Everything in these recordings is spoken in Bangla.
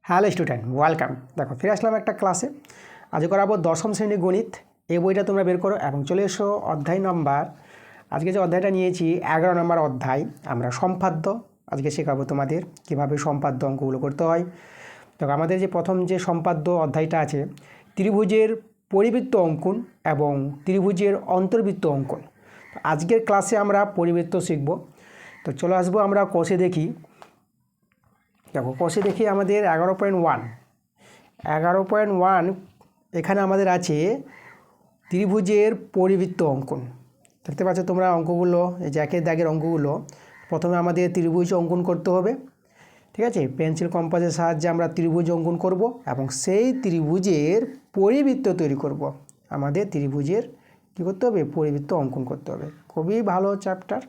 Hello student, welcome. দেখো ফিরে আসলাম একটা ক্লাসে। আজ করাবো দশম শ্রেণী গণিত। এই বইটা তোমরা বের করো এবং চলে এসো অধ্যায় নাম্বার। আজকে যে অধ্যায়টা নিয়েছি 11 নম্বর অধ্যায়। আমরা সম্পাদ্য আজকে শেখাবো তোমাদের কীভাবে সম্পাদ্য অঙ্কগুলো করতে হয়। দেখো আমাদের যে প্রথম যে সম্পাদ্য অধ্যায়টা আছে, ত্রিভুজের পরিবৃত্ত অঙ্কন এবং ত্রিভুজের অন্তর্বৃত্ত অঙ্কন। আজকের ক্লাসে আমরা পরিবৃত্ত শিখব। তো চলে আসবো আমরা কোষে দেখি। দেখো কোষে দেখি আমাদের 11.1 এখানে আমাদের আছে ত্রিভুজের পরিবৃত্ত অঙ্কন। দেখতে পাচ্ছ তোমরা অঙ্কগুলো, এই যে একের দাগের অঙ্কগুলো। প্রথমে আমাদের ত্রিভুজ অঙ্কন করতে হবে, ঠিক আছে। পেন্সিল কম্পাসের সাহায্যে আমরা ত্রিভুজ অঙ্কন করব এবং সেই ত্রিভুজের পরিবৃত্ত তৈরি করব। আমাদের ত্রিভুজের কী করতে হবে? পরিবৃত্ত অঙ্কন করতে হবে। খুবই ভালো চ্যাপ্টার,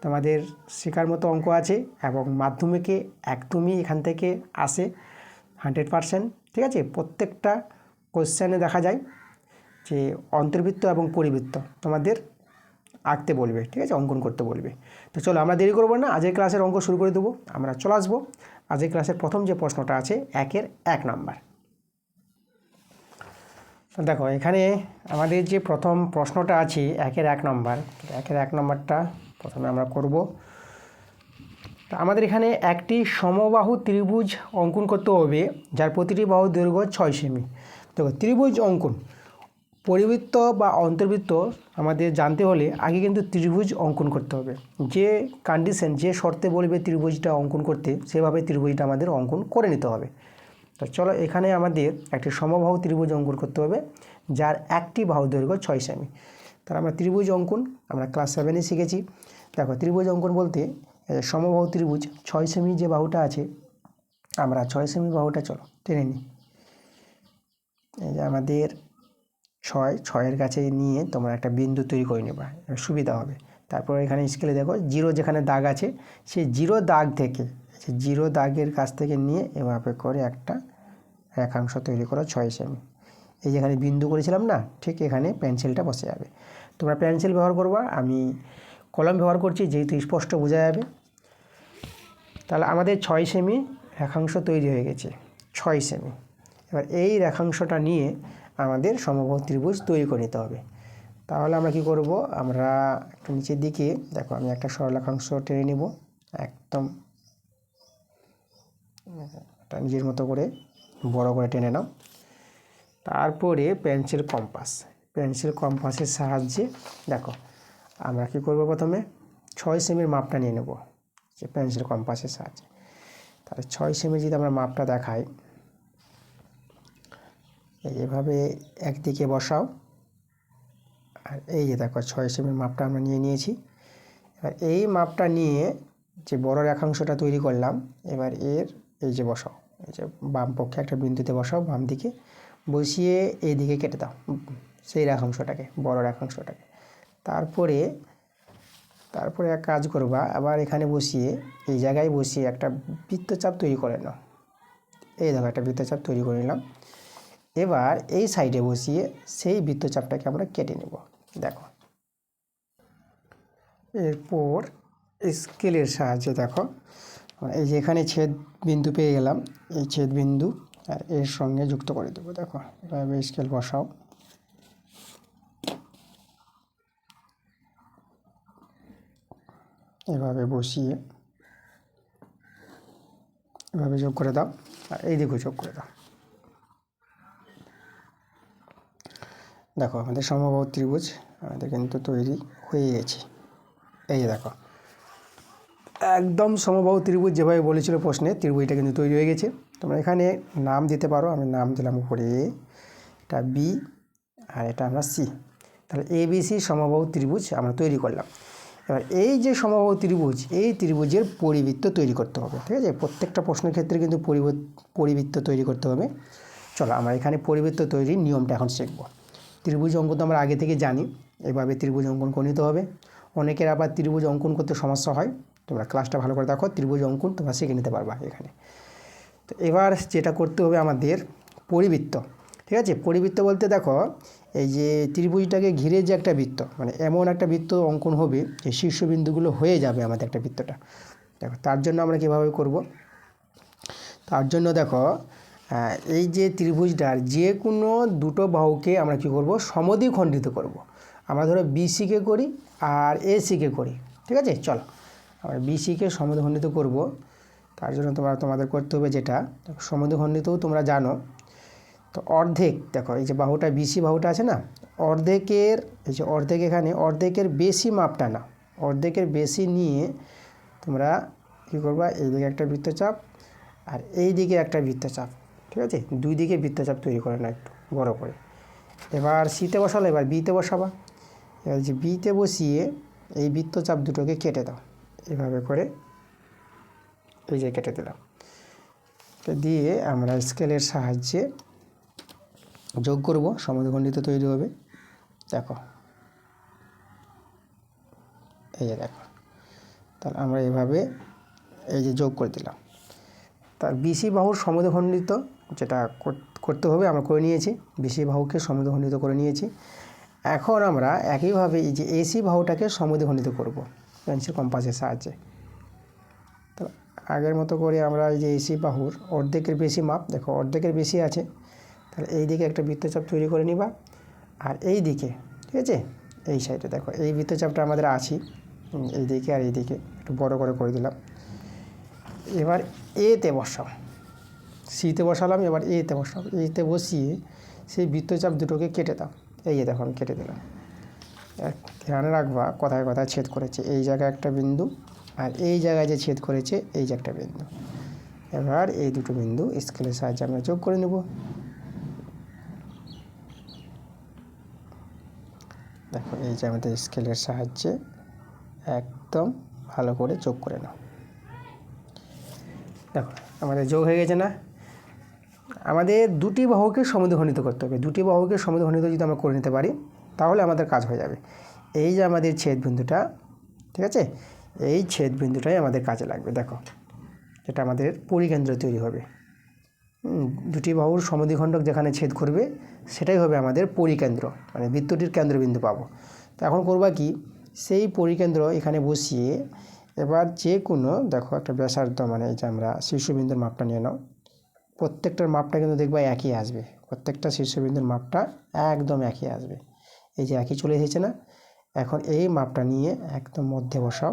তোমাদের শেখার মতো অঙ্ক আছে এবং মাধ্যমিকে একদমই এখান থেকে আসে 100%, ঠিক আছে। প্রত্যেকটা কোশ্চেনে দেখা যায় যে অন্তর্বৃত্ত এবং পরিবৃত্ত তোমাদের আঁকতে বলবে, ঠিক আছে, অঙ্কন করতে বলবে। তো চলো আমরা দেরি করবো না, আজকের ক্লাসের অঙ্ক শুরু করে দেবো। আমরা চলে আসবো আজকের ক্লাসের প্রথম যে প্রশ্নটা আছে 1 নম্বর। দেখো এখানে আমাদের যে প্রথম প্রশ্নটা আছে 1 নম্বর, 1 নম্বরটা প্রথমে আমরা করব। আমাদের এখানে একটি সমবাহু ত্রিভুজ অঙ্কন করতে হবে যার প্রতিটি বাহু দৈর্ঘ্য 6 সেমি। দেখো ত্রিভুজ অঙ্কন, পরিবৃত্ত বা অন্তর্বৃত্ত আমাদের জানতে হলে আগে কিন্তু ত্রিভুজ অঙ্কন করতে হবে। যে কন্ডিশন, যে শর্তে বলবে ত্রিভুজটা অঙ্কন করতে, সেভাবে ত্রিভুজটা আমাদের অঙ্কন করে নিতে হবে। তো চলো এখানে আমাদের একটি সমবাহু ত্রিভুজ অঙ্কন করতে হবে যার একটি বাহু দৈর্ঘ্য 6 সেমি। তাহলে আমরা ত্রিভুজ অঙ্কন আমরা ক্লাস 7-এ শিখেছি। দেখো ত্রিভুজ অঙ্কন বলতে সমবাহু ত্রিভুজ 6 সেমি যে বাহুটা আছে, আমরা 6 সেমি বাহুটা চলো টেনে নিই। এই যে আমাদের 6-6-এর কাছে নিয়ে তোমরা একটা বিন্দু তৈরি করে নেবা, সুবিধা হবে। তারপর এখানে স্কেলে দেখো 0 যেখানে দাগ আছে, সেই 0 দাগ থেকে, 0 দাগের কাছ থেকে নিয়ে এভাবে করে একটা রেখাংশ তৈরি করো 6 সেমি। এই যেখানে বিন্দু করেছিলাম না, ঠিক এখানে পেন্সিলটা বসে যাবে। তোমরা পেন্সিল ব্যবহার করবা, আমি কলম ব্যবহার করছি যেহেতু স্পষ্ট বোঝা যাবে। তাহলে আমাদের 6 সেমি রেখাংশ তৈরি হয়ে গেছে, 6 সেমি। এবার এই রেখাংশটা নিয়ে আমাদের সমবাহু ত্রিভুজ তৈরি করে নিতে হবে। তাহলে আমরা কি করব, আমরা একটু নিচের দিকে দেখো আমি একটা সরলরেখাংশ টেনে নেব, একদম এটা নিজের মতো করে বড় করে টেনে নাও। তারপরে পেন্সিল কম্পাসের সাহায্যে দেখো আমরা কি করব, প্রথমে 6 সেমির মাপটা নিয়ে নেব যে পেন্সিল কম্পাসের সাহায্যে। তাহলে 6 সেমি যদি আমরা মাপটা দেখাই, এইভাবে একদিকে বসাও, আর এই যে দেখো 6 সেমির মাপটা আমরা নিয়ে নিয়েছি। এবার এই মাপটা নিয়ে যে বড় রেখাংশটা তৈরি করলাম, এবার এর এই যে বসাও, এই যে বাম পক্ষে একটা বিন্দুতে বসাও, বাম দিকে বসিয়ে এই দিকে কেটে দাও সেই রেখাংশটাকে, বড় রেখাংশটাকে। তারপরে এক কাজ করবা, আবার এখানে বসিয়ে এই জায়গায় বসিয়ে একটা বৃত্তচাপ তৈরি করে নাও। এই দেখো একটা বৃত্তচাপ তৈরি করে নিলাম। এবার এই সাইডে বসিয়ে সেই বৃত্তচাপটাকে আমরা কেটে নেব। দেখো এরপর স্কেলের সাহায্যে দেখো এই যে এখানে ছেদ বিন্দু পেয়ে গেলাম, এই ছেদ বিন্দু আর এর সঙ্গে যুক্ত করে দেবো। দেখো এভাবে স্কেল বসাও, এভাবে বসিয়ে এভাবে যোগ করে দাও, আর এই দিকেও যোগ করে দাও। দেখো আমাদের সমবাহু ত্রিভুজ আমাদের কিন্তু তৈরি হয়ে গেছে। এই যে দেখো একদম সমবাহু ত্রিভুজ যেভাবে বলেছিল প্রশ্নে, ত্রিভুজটা কিন্তু তৈরি হয়ে গেছে। তোমরা এখানে নাম দিতে পারো, আমি নাম দিলাম উপরে এ, এটা বি আর এটা আমরা সি। তাহলে ABC সমবাহু ত্রিভুজ আমরা তৈরি করলাম। এবার এই যে সমবাহু ত্রিভুজ, এই ত্রিভুজের পরিবৃত্ত তৈরি করতে হবে, ঠিক আছে। প্রত্যেকটা প্রশ্নের ক্ষেত্রে কিন্তু পরিবৃত্ত তৈরি করতে হবে। চলো আমরা এখানে পরিবৃত্ত তৈরির নিয়মটা এখন শিখব। ত্রিভুজ অঙ্কন তো আমরা আগে থেকে জানি, এভাবে ত্রিভুজ অঙ্কন করে নিতে হবে। অনেকের আবার ত্রিভুজ অঙ্কন করতে সমস্যা হয়, তোমরা ক্লাসটা ভালো করে দেখো, ত্রিভুজ অঙ্কন তোমরা শিখে নিতে পারবা এখানে। তো এবার যেটা করতে হবে আমাদের পরিবৃত্ত, ঠিক আছে। পরিবৃত্ত বলতে দেখো এই যে ত্রিভুজটাকে ঘিরে যে একটা বৃত্ত, মানে এমন একটা বৃত্ত অঙ্কন হবে যে শীর্ষবিন্দুগুলো হয়ে যাবে আমাদের একটা বৃত্তটা। দেখো তার জন্য আমরা কীভাবে করব, তার জন্য দেখো এই যে ত্রিভুজটার যে কোনো দুটো বাহুকে আমরা কী করব, সমদ্বিখণ্ডিত করব। আমরা ধরো বিসিকে করি আর এসিকে করি, ঠিক আছে। চলো আমরা বিসিকে সমদ্বিখণ্ডিত করব। তার জন্য তোমাদের করতে হবে যেটা, সমদ্বিখণ্ডিতও তোমরা জানো। তো অর্ধেক, দেখো এই যে বাহুটা বিসি বাহুটা আছে না, অর্ধেকের এই যে অর্ধেক, এখানে অর্ধেকের বেশি মাপটা না, অর্ধেকের বেশি নিয়ে তোমরা কী করবা, এই দিকে একটা বৃত্তচাপ আর এই দিকে একটা বৃত্তচাপ, ঠিক আছে। দুই দিকে বৃত্তচাপ তৈরি করে না একটু বড় করে। এবার সিতে বসালো, এবার বিতে বসাবা। এবার যে বিতে বসিয়ে এই বৃত্তচাপ দুটোকে কেটে দাও, এভাবে করে এই যে কেটে দিলাম। দিয়ে আমরা স্কেলের সাহায্যে যোগ করব, সমদ্বিখণ্ডিত তৈরি হবে। দেখো এই যে দেখো, তাহলে আমরা এভাবে এই যে যোগ করে দিলাম। তার বিসি বাহুর সমদ্বিখণ্ডিত যেটা করতে হবে আমরা করে নিয়েছি, বিসি বাহুকে সমদ্বিখণ্ডিত করে নিয়েছি। এখন আমরা একইভাবে এই যে এসি বাহুটাকে সমদ্বিখণ্ডিত করব পেন্সিল কম্পাসের সাহায্যে। তো আগের মতো করে আমরা এই যে এসি বাহুর অর্ধেকের বেশি মাপ, দেখো অর্ধেকের বেশি আছে, তাহলে এই দিকে একটা বৃত্তচাপ তৈরি করে নিবা। আর এই দিকে, ঠিক আছে, এই সাইডে দেখো এই বৃত্তচাপটা আমাদের আছে, এই দিকে আর এই দিকে একটু বড় করে দিলাম। এবার এতে বসাও, সিতে বসালাম, এবার এতে বসাও। এতে বসিয়ে সেই বৃত্তচাপ দুটোকে কেটে দাও। এই যে দেখো আমি কেটে দিলাম। ধ্যানে রাখবা কোথায় কোথায় ছেদ করেছে, এই জায়গায় একটা বিন্দু আর এই জায়গায় যে ছেদ করেছে এই যে একটা বিন্দু। এবার এই দুটো বিন্দু স্কেলের সাহায্যে আমরা যোগ করে নেব। দেখো এই যে আমাদের স্কেলের সাহায্যে একদম ভালো করে যোগ করে নাও। দেখো আমাদের যোগ হয়ে গেছে না। আমাদের দুটি বাহুকে সমদ্বিখণ্ডিত করতে হবে, দুটি বাহুকে সমদ্বিখণ্ডিত যদি আমরা করে নিতে পারি তাহলে আমাদের কাজ হয়ে যাবে। এই যে আমাদের ছেদ বিন্দুটা, ঠিক আছে, এই ছেদ বিন্দুটাই আমাদের কাজে লাগবে। দেখো যেটা আমাদের পরিকেন্দ্র তৈরি হবে, দুটি বাহুর সমদ্বিখণ্ডক যেখানে ছেদ করবে সেটাই হবে আমাদের পরিকেন্দ্র, মানে বৃত্তটির কেন্দ্রবিন্দু পাবো। তো এখন করবা কি, সেই পরিকেন্দ্র এখানে বসিয়ে এবার যে কোনো দেখো একটা ব্যাসার্ধ, মানে এই যে আমরা শীর্ষবিন্দুর মাপটা নিয়ে নাও। প্রত্যেকটার মাপটা কিন্তু দেখবা একই আসবে, প্রত্যেকটা শীর্ষবিন্দুর মাপটা একদম একই আসবে। এই যে একই চলে এসেছে না। এখন এই মাপটা নিয়ে একদম মধ্যে বসাও।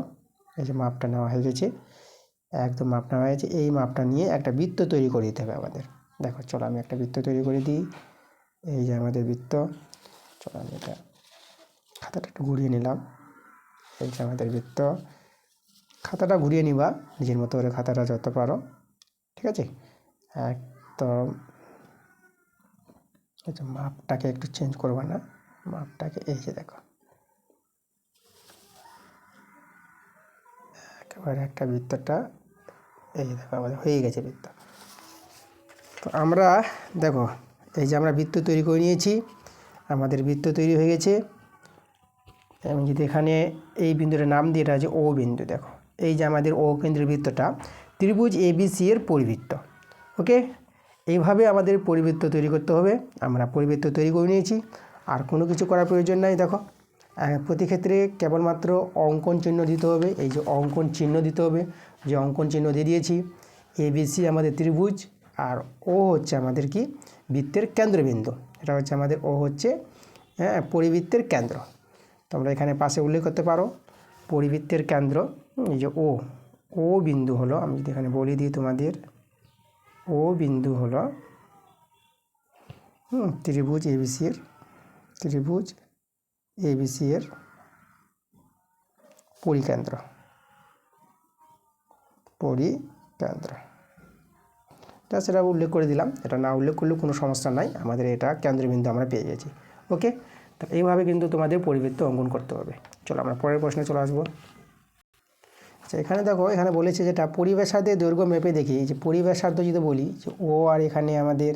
এই যে মাপটা নেওয়া হয়ে গেছে, একদম মাপ নেওয়া হয়েছে। এই মাপটা নিয়ে একটা বৃত্ত তৈরি করে দিতে হবে আমাদের। দেখো চলো আমি একটা বৃত্ত তৈরি করে দিই। এই যে আমাদের বৃত্ত, চলো আমি এটা খাতাটা একটু ঘুরিয়ে নিলাম। এই যে আমাদের বৃত্ত, খাতাটা ঘুরিয়ে নিবা নিজের মতো করে, খাতাটা যত পারো, ঠিক আছে। একদম এই যে মাপটাকে একটু চেঞ্জ করবা না, মাপটাকে এই যে দেখো একেবারে একটা বৃত্তটা এই দেখো আমাদের হয়ে গেছে বৃত্ত। তো আমরা দেখো এই যে আমরা বৃত্ত তৈরি করে নিয়েছি, আমাদের বৃত্ত তৈরি হয়ে গেছে। আমি যদি এখানে এই বিন্দুটার নাম দিয়ে, এটা আছে ও বিন্দু। দেখো এই যে আমাদের ও কেন্দ্রের বৃত্তটা ত্রিভুজ এবিসি এর পরিবৃত্ত। ওকে, এইভাবে আমাদের পরিবৃত্ত তৈরি করতে হবে। আমরা পরিবৃত্ত তৈরি করে নিয়েছি, আর কোনো কিছু করার প্রয়োজন নাই। দেখো প্রতি ক্ষেত্রে কেবলমাত্র অঙ্কন চিহ্ন দিতে হবে, এই যে অঙ্কন চিহ্ন দিতে হবে, যে অঙ্কন চিহ্ন দিয়ে দিয়েছি। এবিসি আমাদের ত্রিভুজ, আর ও হচ্ছে আমাদের কি বৃত্তের কেন্দ্রবিন্দু, এটা হচ্ছে আমাদের ও হচ্ছে পরিবৃত্তের কেন্দ্র। তোমরা এখানে পাশে উল্লেখ করতে পারো পরিবৃত্তের কেন্দ্র, এই যে ও বিন্দু হলো, আমি যদি এখানে বলে দিই তোমাদের, ও বিন্দু হলো ত্রিভুজ এবিসি এর পরিকেন্দ্র। তা সেটা উল্লেখ করে দিলাম, এটা না উল্লেখ করলেও কোনো সমস্যা নাই, আমাদের এটা কেন্দ্রবিন্দু আমরা পেয়ে গেছি। ওকে, তো এইভাবে কিন্তু তোমাদের পরিবৃত্ত অঙ্কন করতে হবে। চলো আমরা পরের প্রশ্নে চলে আসবো। আচ্ছা এখানে দেখো, এখানে বলেছে যেটা পরিব্যাসার্ধের দৈর্ঘ্য মেপে দেখি, যে পরিব্যাসার্ধ যদি বলি যে ও, আর এখানে আমাদের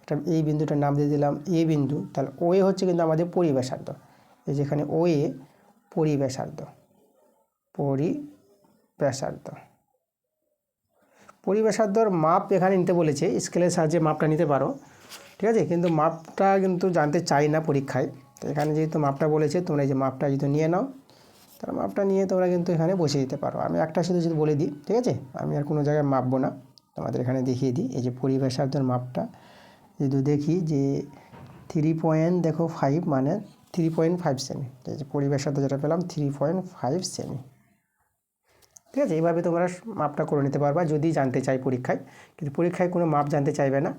এটা এই বিন্দুটার নাম দিয়ে দিলাম এ বিন্দু, তাহলে ও এ হচ্ছে কিন্তু আমাদের পরিব্যাসার্ধ। এই যেখানে ও এ পরিব্যাসার্ধর মাপ এখানে নিতে বলেছে, স্কেলের সাহায্যে মাপটা নিতে পারো, ঠিক আছে। কিন্তু মাপটা কিন্তু জানতে চাই না পরীক্ষায়, তো এখানে যেহেতু মাপটা বলেছে তোমরা এই যে মাপটা যদি নিয়ে নাও, তার মাপটা নিয়ে তোমরা কিন্তু এখানে বসিয়ে দিতে পারো। আমি একটা শুধু যদি বলে দিই, ঠিক আছে, আমি আর কোনো জায়গায় মাপবো না, তোমাদের এখানে দেখিয়ে দিই। এই যে পরিব্যাসার্ধের মাপটা যদি দেখি যে 3 দেখো 5 মানে 3.5 সেমি। এই যে পরিব্যাসার্ধ যেটা পেলাম 3.5 সেমি। ঠিক আছে, এইভাবে তোমরা মাপটা করে নিতে পারবা যদি জানতে চাই পরীক্ষায়, কিন্তু পরীক্ষায় কোনো মাপ জানতে চাইবে না।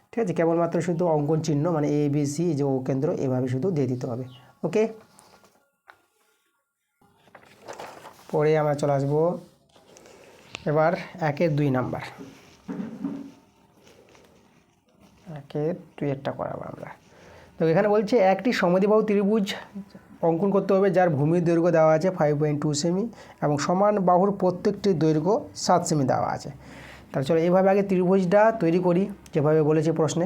ঠিক আছে, কেবলমাত্র শুধু অঙ্কন চিহ্ন মানে এ বি সি যে ও কেন্দ্র এভাবে শুধু দিয়ে দিতে হবে। ওকে, পরে আমরা চলে আসবো এবার 1-2 নাম্বার। 1-2 করাবো আমরা। তো এখানে বলছে একটি সমদ্বিবাহু ত্রিভুজ অঙ্কন করতে হবে যার ভূমির দৈর্ঘ্য দেওয়া আছে 5.2 সেমি এবং সমান বাহুর প্রত্যেকটি দৈর্ঘ্য 7 সেমি দেওয়া আছে। তাহলে চলো এইভাবে আগে ত্রিভুজটা তৈরি করি, যেভাবে বলেছে প্রশ্নে।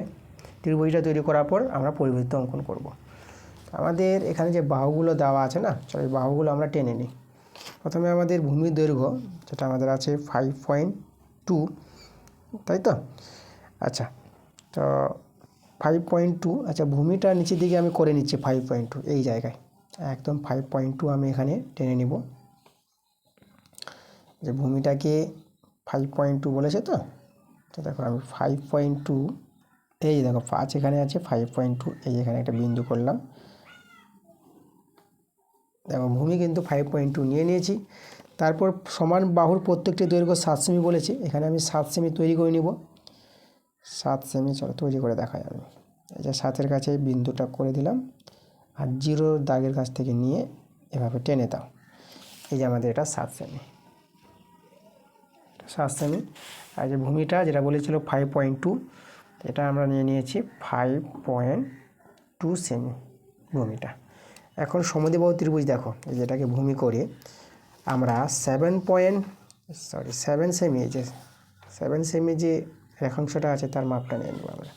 ত্রিভুজটা তৈরি করার পর আমরা পরিবৃত্ত অঙ্কন করব। আমাদের এখানে যে বাহুগুলো দেওয়া আছে না, চলো এই বাহুগুলো আমরা টেনে নিই। প্রথমে আমাদের ভূমির দৈর্ঘ্য যেটা আমাদের আছে 5.2, তাই তো? আচ্ছা, তো 5.2, আচ্ছা ভূমিটা নিচের দিকে আমি করে নিচ্ছি 5.2 এই জায়গায়, একদম 5.2 আমি এখানে টেনে নিব। যে ভূমিটাকে 5.2 বলেছে তো, তো দেখো আমি 5.2, এই দেখো 5 এখানে আছে, 5.2 এই এখানে একটা বিন্দু করলাম। দেখো ভূমি কিন্তু 5.2 নিয়ে নিয়েছি। তারপর সমান বাহুর প্রত্যেকটি দৈর্ঘ্য 7 সেমি বলেছে, এখানে আমি 7 সেমি তৈরি করে নিব। 7 সেমি চলো তৈরি করে দেখাই আমি। এই যে 7-এর কাছে বিন্দুটা করে দিলাম, আর 0 দাগের কাছ থেকে নিয়ে এভাবে টেনে দাও। এই যে আমাদের এটা 7 সেমি, 7 সেমি। আর যে ভূমিটা যেটা বলেছিল 5.2, এটা আমরা নিয়ে নিয়েছি 5.2 সেমি ভূমিটা। এখন সমদ্বিবাহু ত্রিভুজ দেখো, এই যেটাকে ভূমি করে আমরা 7 সেমি, এই যে 7 সেমি যে রেখাংশটা আছে তার মাপটা নিয়ে নেব আমরা।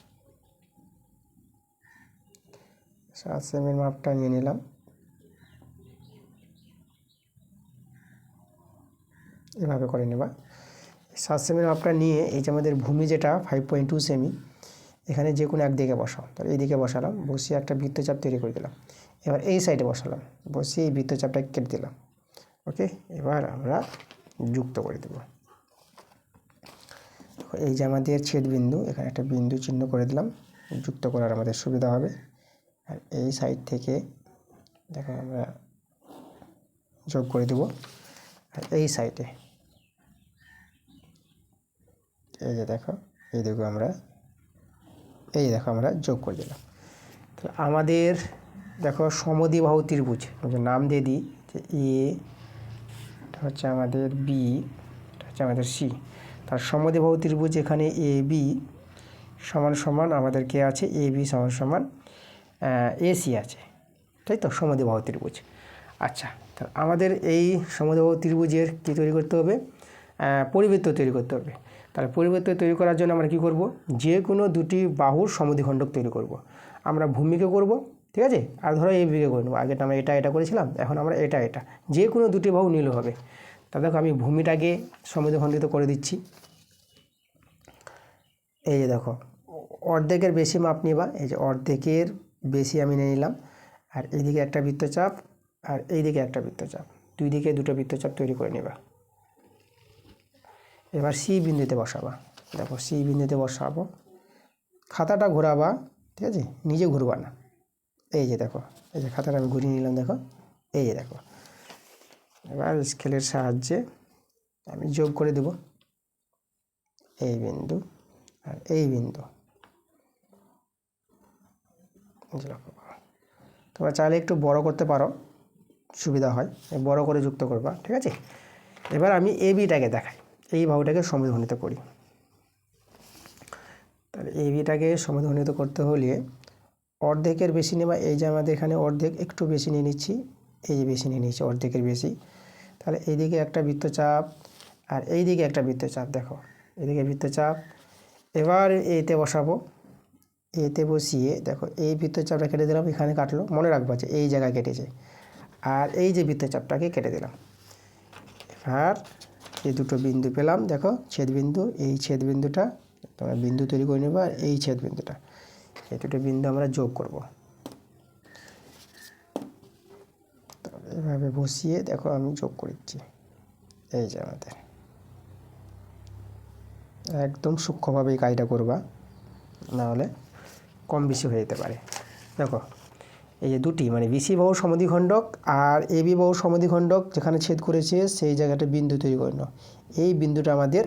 7 সেমির মাপটা নিয়ে নিলাম। এভাবে করে নেবা। 7 সেমির মাপটা নিয়ে এই যে আমাদের ভূমি যেটা 5.2 সেমি, এখানে যে কোনো একদিকে বসাও। তাহলে এই দিকে বসালাম, বসিয়ে একটা বৃত্তচাপ তৈরি করে দিলাম। এবার এই সাইডে বসালাম, বসিয়ে এই বৃত্তচাপটা কেটে দিলাম। ওকে, এবার আমরা যুক্ত করে দেব। এই যে আমাদের ছেদবিন্দু, এখানে একটা বিন্দু চিহ্ন করে দিলাম, যুক্ত করার আমাদের সুবিধা হবে। আর এই সাইড থেকে দেখো আমরা যোগ করে দেব। আর এই সাইডে এই যে দেখো, এই দেখো আমরা যোগ করে দিলাম। তাহলে আমাদের দেখো সমদ্বিবাহু ত্রিভুজ, নাম দিয়ে দিই যে এ, এটা হচ্ছে আমাদের বি, এটা হচ্ছে আমাদের সি। তার সমদ্বিবাহু ত্রিভুজ এখানে এ বি সমান সমান আমাদের কে আছে, এ বি সমান সমান এসি আছে, তাই তো? সমদ্বিবাহু ত্রিভুজ। আচ্ছা, তাহলে আমাদের এই সমদ্বিবাহু ত্রিভুজের কী তৈরি করতে হবে? পরিবৃত্ত তৈরি করতে হবে। তাহলে পরিবৃত্ত তৈরি করার জন্য আমরা কী করব? যে কোনো দুটি বাহুর সমদ্বিখণ্ডক তৈরি করব। আমরা ভূমিকে করব, ঠিক আছে, আর ধরো এই বিকে করে নেবো। আগেটা আমরা এটা করেছিলাম, এখন আমরা এটা যে কোনো দুটি বাহু নিলে হবে। তা দেখো আমি ভূমিটাকে সমদ্বিখণ্ডিত করে দিচ্ছি। এই যে দেখো অর্ধেকের বেশি মাপ নিবা, এই যে অর্ধেকের বেশি আমি নিয়ে নিলাম। আর এইদিকে একটা বৃত্তচাপ আর এইদিকে একটা বৃত্তচাপ, দুই দিকে দুটো বৃত্তচাপ তৈরি করে নেবা। এবার সি বিন্দুতে বসাবা। দেখো সি বিন্দুতে বসাবো, খাতাটা ঘোরাবা, ঠিক আছে, নিজে ঘুরবা না। এই যে দেখো, এই যে খাতাটা আমি ঘুরিয়ে নিলাম, দেখো এই যে দেখো। এবার স্কেলের সাহায্যে আমি যোগ করে দেব এই বিন্দু আর এই বিন্দু। তোমরা চাইলে একটু বড় করতে পারো, সুবিধা হয়, বড় করে যুক্ত করবা, ঠিক আছে। এবার আমি এ বিটাকে দেখাই, এই বাহুটাকে সমদ্বিখণ্ডিত করি। তাহলে এ বিটাকে সমদ্বিখণ্ডিত করতে হলে অর্ধেকের বেশি নেবা। এই যে আমাদের এখানে অর্ধেক, একটু বেশি নিয়ে নিচ্ছি, এই যে বেশি নিয়ে নিচ্ছি, অর্ধেকের বেশি। তাহলে এইদিকে একটা বৃত্তচাপ আর এইদিকে একটা বৃত্তচাপ, দেখো এইদিকে বৃত্তচাপ। এবার এতে বসাবো, এতে বসিয়ে দেখো এই বৃত্তচাপটা কেটে দিলাম, এখানে কাটলো, মনে রাখবা যে এই জায়গায় কেটেছে। আর এই যে বৃত্তচাপটাকে কেটে দিলাম। আর এই দুটো বিন্দু পেলাম, দেখো ছেদবিন্দু, এই ছেদবিন্দুটা তোমরা বিন্দু তৈরি করে নেবা। আর এই ছেদবিন্দুটা, এই দুটো বিন্দু আমরা যোগ করব। এভাবে বসিয়ে দেখো আমি যোগ করছি। এই যে আমাদের একদম সূক্ষ্মভাবে এই কাজটা করবা, নাহলে কম বেশি হয়ে যেতে পারে। দেখো এই যে দুটি মানে বিসি বাহু সমদ্বিখণ্ডক আর এবি বাহু সমদ্বিখণ্ডক যেখানে ছেদ করেছে সেই জায়গাটা বিন্দু তৈরি করে নাও। এই বিন্দুটা আমাদের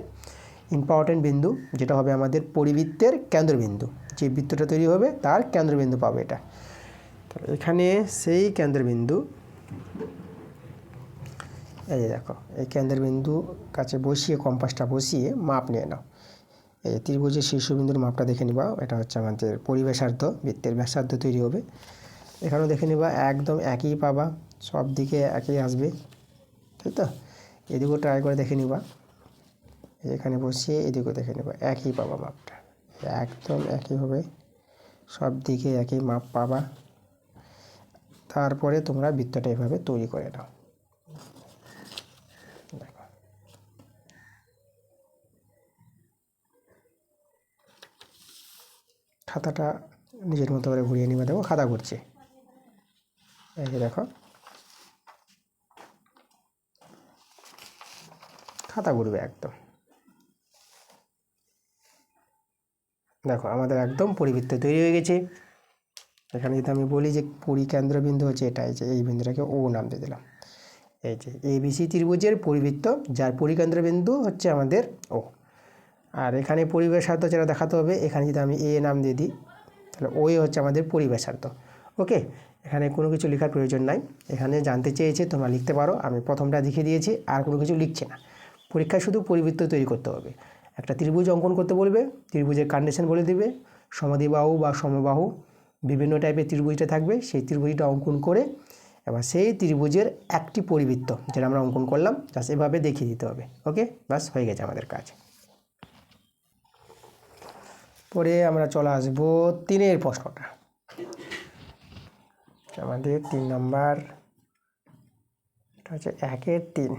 ইম্পর্টেন্ট বিন্দু, যেটা হবে আমাদের পরিবৃত্তের কেন্দ্রবিন্দু। যে বৃত্তটা তৈরি হবে তার কেন্দ্রবিন্দু পাবে এটা। তো এখানে সেই কেন্দ্রবিন্দু, এই যে দেখো এই কেন্দ্রবিন্দু কাছে বসিয়ে কম্পাসটা বসিয়ে মাপ নিয়ে নাও। এই ত্রিভুজের শীর্ষবিন্দুর মাপটা দেখে নিবা, এটা হচ্ছে আমাদের পরিব্যাসার্ধ, বৃত্তের ব্যাসার্ধ তৈরি হবে। এখানেও দেখে নিবা একদম একই পাবা, সব দিকে একই আসবে, তাই তো? এদিকেও ট্রাই করে দেখে নিবা, এখানে বসিয়ে এদিকেও দেখে নিবা, একই পাবা মাপটা, একদম একই হবে, সব দিকে একই মাপ পাবা। তারপরে তোমরা বৃত্তটা এভাবে তৈরি করে নাও। দেখো খাতাটা নিজের মতো করে ঘুরিয়ে নিবা, দেখো খাতা ঘুরছে, এই যে দেখো খাতা ঘুরবে একদম। দেখো আমাদের একদম পরিবৃত্ত তৈরি হয়ে গেছে। এখানে যদি আমি বলি যে পরিকেন্দ্রবিন্দু হচ্ছে এটা, এই যে এই বিন্দুটাকে ও নাম দিয়ে দিলাম। এই যে এবিসি ত্রিভুজের পরিবৃত্ত যার পরিকেন্দ্রবিন্দু হচ্ছে আমাদের ও। আর এখানে পরিব্যাসার্ধ যেটা দেখাতে হবে, এখানে যদি আমি এ নাম দিয়ে দিই তাহলে ওই হচ্ছে আমাদের পরিব্যাসার্ধ। ওকে, এখানে কোনো কিছু লেখার প্রয়োজন নাই। এখানে জানতে চেয়েছে তোমরা লিখতে পারো, আমি প্রথমটা দেখিয়ে দিয়েছি, আর কোনো কিছু লিখছে না। পরীক্ষায় শুধু পরিবৃত্ত তৈরি করতে হবে। একটা ত্রিভুজ অঙ্কন করতে বলবে, ত্রিভুজের কন্ডিশন বলে দিবে, সমদ্বিবাহু বা সমবাহু বিভিন্ন টাইপের ত্রিভুজটা থাকবে, সেই ত্রিভুজটা অঙ্কন করে এবার সেই ত্রিভুজের একটি পরিবৃত্ত যেটা আমরা অঙ্কন করলাম জাস্ট এভাবে দেখিয়ে দিতে হবে। ওকে, বাস হয়ে গেছে আমাদের কাজ। পরে আমরা চলে আসবো 3 প্রশ্নটা, আমাদের 3 নম্বর, এটা হচ্ছে 1-3।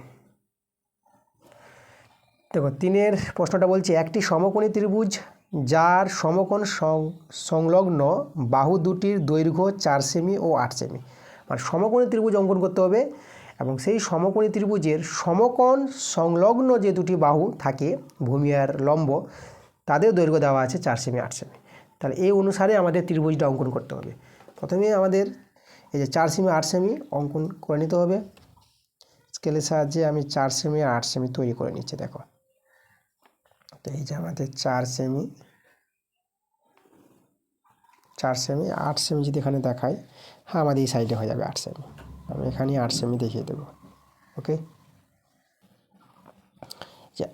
দেখো 3 প্রশ্নটা বলছে একটি সমকোণী ত্রিভুজ যার সমকোণ সংলগ্ন বাহু দুটির দৈর্ঘ্য 4 সেমি ও 8 সেমি, মানে সমকোণী ত্রিভুজ অঙ্কন করতে হবে এবং সেই সমকোণী ত্রিভুজের সমকোণ সংলগ্ন যে দুটি বাহু থাকে ভূমি আর লম্ব, তাদের দৈর্ঘ্য দেওয়া আছে 4 সেমি 8 সেমি। তাহলে এই অনুসারে আমাদের ত্রিভুজটা অঙ্কন করতে হবে। প্রথমে আমাদের এই যে 4 সেমি 8 সেমি অঙ্কন করে নিতে হবে। স্কেলের সাহায্যে আমি 4 সেমি আর 8 সেমি তৈরি করে নিচ্ছি। দেখো তো এই যে আমাদের 4 সেমি 8 সেমি যদি এখানে দেখাই, হ্যাঁ আমাদের এই সাইডে হয়ে যাবে 8 সেমি, আমি এখানে 8 সেমি দেখিয়ে দেবো। ওকে, যে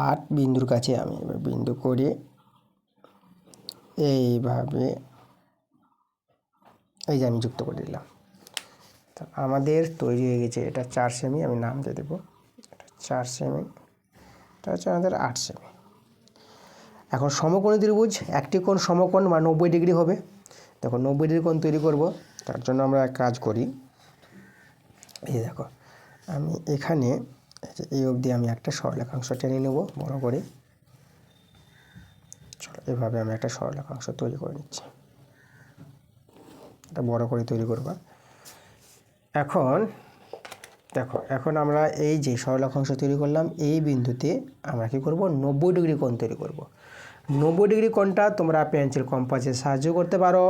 8 বিন্দুর কাছে আমি এবার বিন্দু করে এইভাবে এই যে আমি যুক্ত করে দিলাম। তো আমাদের তৈরি হয়ে গেছে এটা 4 সেমি, আমি নাম দিয়ে দেবো এটা 4 সেমি, এটা হচ্ছে আমাদের 8 সেমি। এখন সমকোণী ত্রিভুজ একটি কোণ সমকোণ বা 90 ডিগ্রি হবে। দেখো 90 ডিগ্রি কোণ তৈরি করব, তার জন্য আমরা এক কাজ করি, এই দেখো আমি এখানে এই অবধি আমি একটা সরলরেখাংশ টেনে নেব বড় করে। চলো এভাবে আমি একটা সরলরেখাংশ তৈরি করে নিচ্ছি, এটা বড় করে তৈরি করবা। এখন দেখো এখন আমরা এই যে সরলরেখাংশ তৈরি করলাম, এই বিন্দুতে আমরা কী করব, 90 ডিগ্রি কোণ তৈরি করব। 90 ডিগ্রি কোণটা তোমরা পেন্সিল কম্পাসের সাহায্য করতে পারো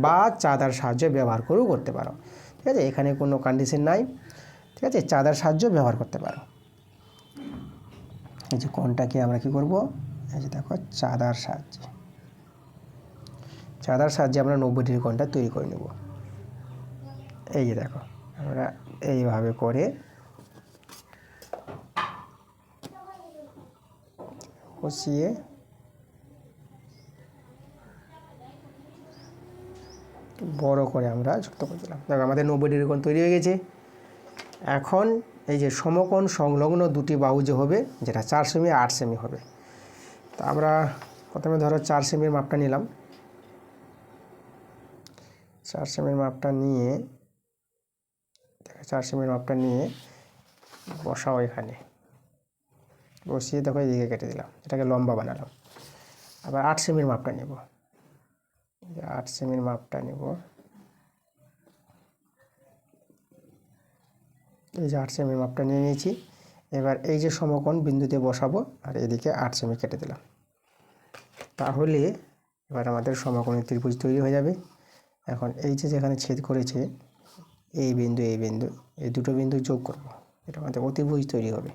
বা চাঁদার সাহায্য ব্যবহার করেও করতে পারো, ঠিক আছে? এখানে কোনো কন্ডিশন নাই, ঠিক আছে? চাঁদার সাহায্য ব্যবহার করতে পারো। এই যে কোণটাকে আমরা কি করব, এই যে দেখো চাঁদার সাহায্যে আমরা 90 ডিগ্রি কোণটা তৈরি করে নেব। এই যে দেখো আমরা এইভাবে করে বসিয়ে বড় করে আমরা যুক্ত করে দিলাম। দেখো আমাদের 90 ডিগ্রি কোণ তৈরি হয়ে গেছে। এখন এই যে সমকোণ সংলগ্ন দুটি বাহু যে হবে, যেটা 4 সেমি 8 সেমি হবে, তো আমরা প্রথমে ধরো 4 সেমির মাপটা নিলাম। 4 সেমির মাপটা নিয়ে দেখো 4 সেমির মাপটা নিয়ে বসাও, এখানে বসিয়ে দেখো এদিকে কেটে দিলাম, এটাকে লম্বা বানালাম। আবার 8 সেমির মাপটা নেব, 8 সেমির মাপটা নেব, এই যে 8 সেমির মাপটা নিয়ে নিয়েছি। এবার এই যে সমকোণ বিন্দুতে বসাবো আর এদিকে 8 সেমি কেটে দিলাম। তাহলে এবার আমাদের সমকোণী ত্রিভুজ তৈরি হয়ে যাবে। এখন এই যে যেখানে ছেদ করেছে এই বিন্দু এই দুটো বিন্দু যোগ করব, এটা আমাদের অতিভুজ তৈরি হবে।